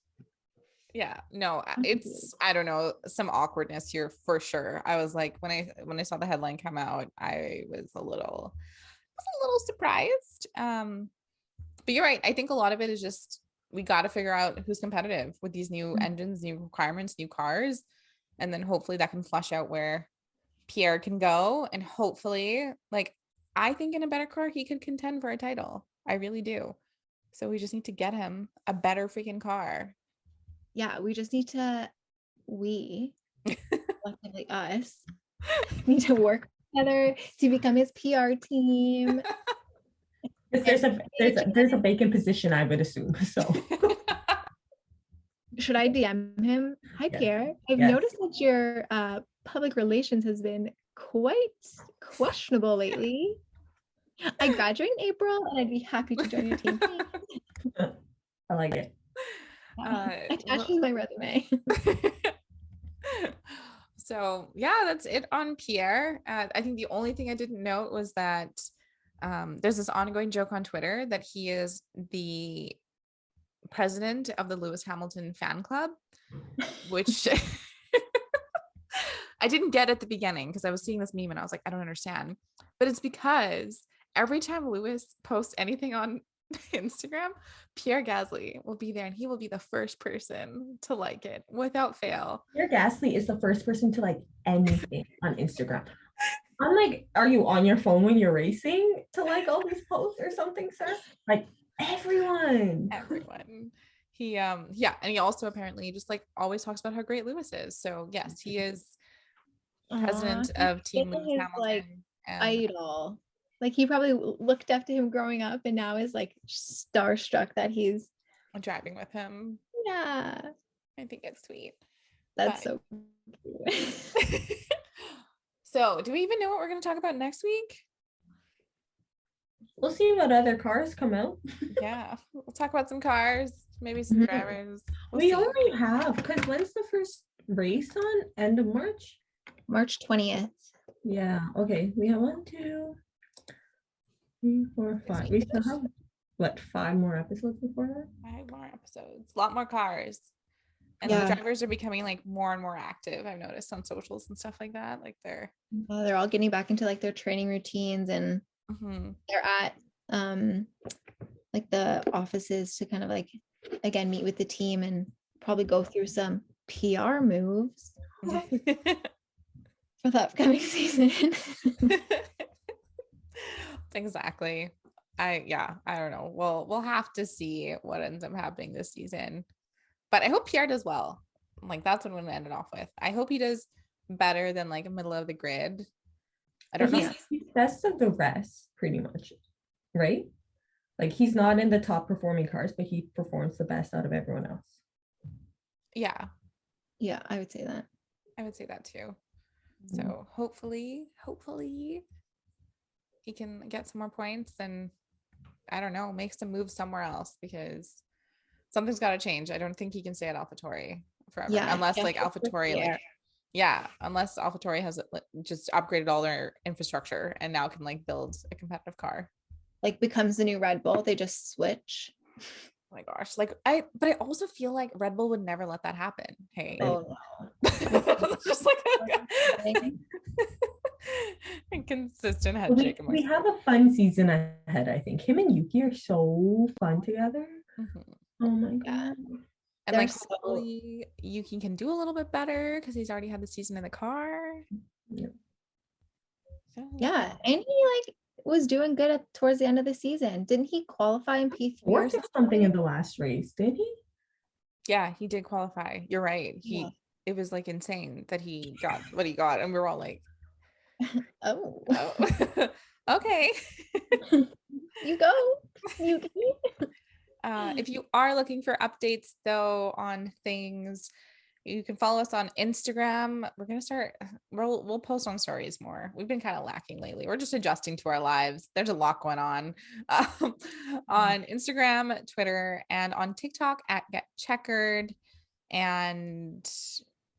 Speaker 1: Yeah, no, it's, I don't know, some awkwardness here for sure. I was when I saw the headline come out, I was a little surprised. But you're right. I think a lot of it is just, we got to figure out who's competitive with these new engines, new requirements, new cars. And then hopefully that can flush out where Pierre can go. And hopefully, I think in a better car, he could contend for a title. I really do. So we just need to get him a better freaking car.
Speaker 3: Yeah, we just need to, collectively us, need to work together to become his PR team.
Speaker 2: There's a vacant position, I would assume. So
Speaker 3: should I DM him? Hi, Pierre. I've noticed that your public relations has been quite questionable lately. I graduate in April, and I'd be happy to join your team.
Speaker 2: I like it.
Speaker 3: Attached to my resume.
Speaker 1: So yeah, that's it on Pierre. I think the only thing I didn't note was that there's this ongoing joke on Twitter that he is the president of the Lewis Hamilton fan club, which I didn't get at the beginning because I was seeing this meme and I was like, I don't understand. But it's because every time Lewis posts anything on Instagram, Pierre Gasly will be there and he will be the first person to like it without fail.
Speaker 2: Pierre Gasly is the first person to like anything on Instagram. I'm like, are you on your phone when you're racing to like all these posts or something, sir? Like everyone.
Speaker 1: He and he also apparently just like always talks about how great Lewis is. So yes, he is president of Team Lewis Hamilton.
Speaker 3: Like idol. Like he probably looked up to him growing up and now is like starstruck that he's
Speaker 1: driving with him.
Speaker 3: Yeah.
Speaker 1: I think it's sweet.
Speaker 3: That's so cute.
Speaker 1: So do we even know what we're going to talk about next week?
Speaker 2: We'll see what other cars come out.
Speaker 1: Yeah. We'll talk about some cars, maybe some drivers.
Speaker 2: We only have, because when's the first race on? End of March?
Speaker 3: March 20th.
Speaker 2: Yeah. Okay. We have 1, 2, 3, 4, 5. We still have what, 5 more episodes before that?
Speaker 1: 5 more episodes. A lot more cars. And the drivers are becoming like more and more active. I've noticed on socials and stuff like that. Like they're
Speaker 3: all getting back into like their training routines and they're at like the offices to kind of like again meet with the team and probably go through some PR moves for the upcoming season.
Speaker 1: Exactly. I don't know. We'll have to see what ends up happening this season. But I hope Pierre does well. Like that's what I'm going to end it off with. I hope he does better than like middle of the grid. I don't know.
Speaker 2: He's best of the rest, pretty much, right? Like he's not in the top performing cars, but he performs the best out of everyone else.
Speaker 1: Yeah.
Speaker 3: Yeah, I would say that.
Speaker 1: I would say that too. So hopefully he can get some more points and I don't know, make some moves somewhere else because something's got to change. I don't think he can stay at AlphaTauri forever unless like AlphaTauri unless AlphaTauri has just upgraded all their infrastructure and now can like build a competitive car.
Speaker 3: Like becomes the new Red Bull, they just switch.
Speaker 1: Oh my gosh. But I also feel like Red Bull would never let that happen. Hey.
Speaker 3: Oh no.
Speaker 1: Just like a consistent head shake.
Speaker 2: We have a fun season ahead, I think. Him and Yuki are so fun together. Oh my god.
Speaker 1: And like hopefully Yuki can do a little bit better because he's already had the season in the car.
Speaker 3: Yeah. And he like was doing good towards the end of the season. Didn't he qualify in P3
Speaker 2: or something in the last race? Did he?
Speaker 1: Yeah, he did qualify. You're right. It was like insane that he got what he got, and we were all like,
Speaker 3: "Oh,
Speaker 1: okay,
Speaker 3: you go, Yuki."
Speaker 1: If you are looking for updates though on things, you can follow us on Instagram. We're going to start, we'll post on stories more. We've been kind of lacking lately. We're just adjusting to our lives. There's a lot going on on Instagram, Twitter, and on TikTok at Get Checkered. And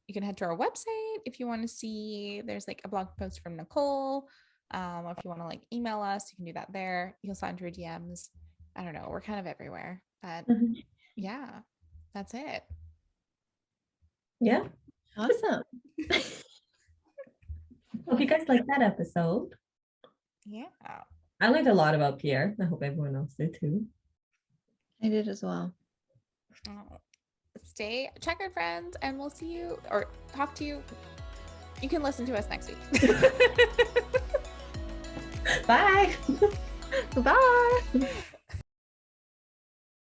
Speaker 1: you can head to our website if you want to see, there's like a blog post from Nicole. Or if you want to like email us, you can do that there. You'll sign through DMs. I don't know. We're kind of everywhere, but yeah, that's it.
Speaker 2: Yeah.
Speaker 3: Awesome.
Speaker 2: Hope you guys liked that episode.
Speaker 1: Yeah.
Speaker 2: I learned a lot about Pierre. I hope everyone else did too.
Speaker 3: I did as well.
Speaker 1: Stay checkered, friends, and we'll see you or talk to you. You can listen to us next week.
Speaker 2: Bye.
Speaker 3: Bye.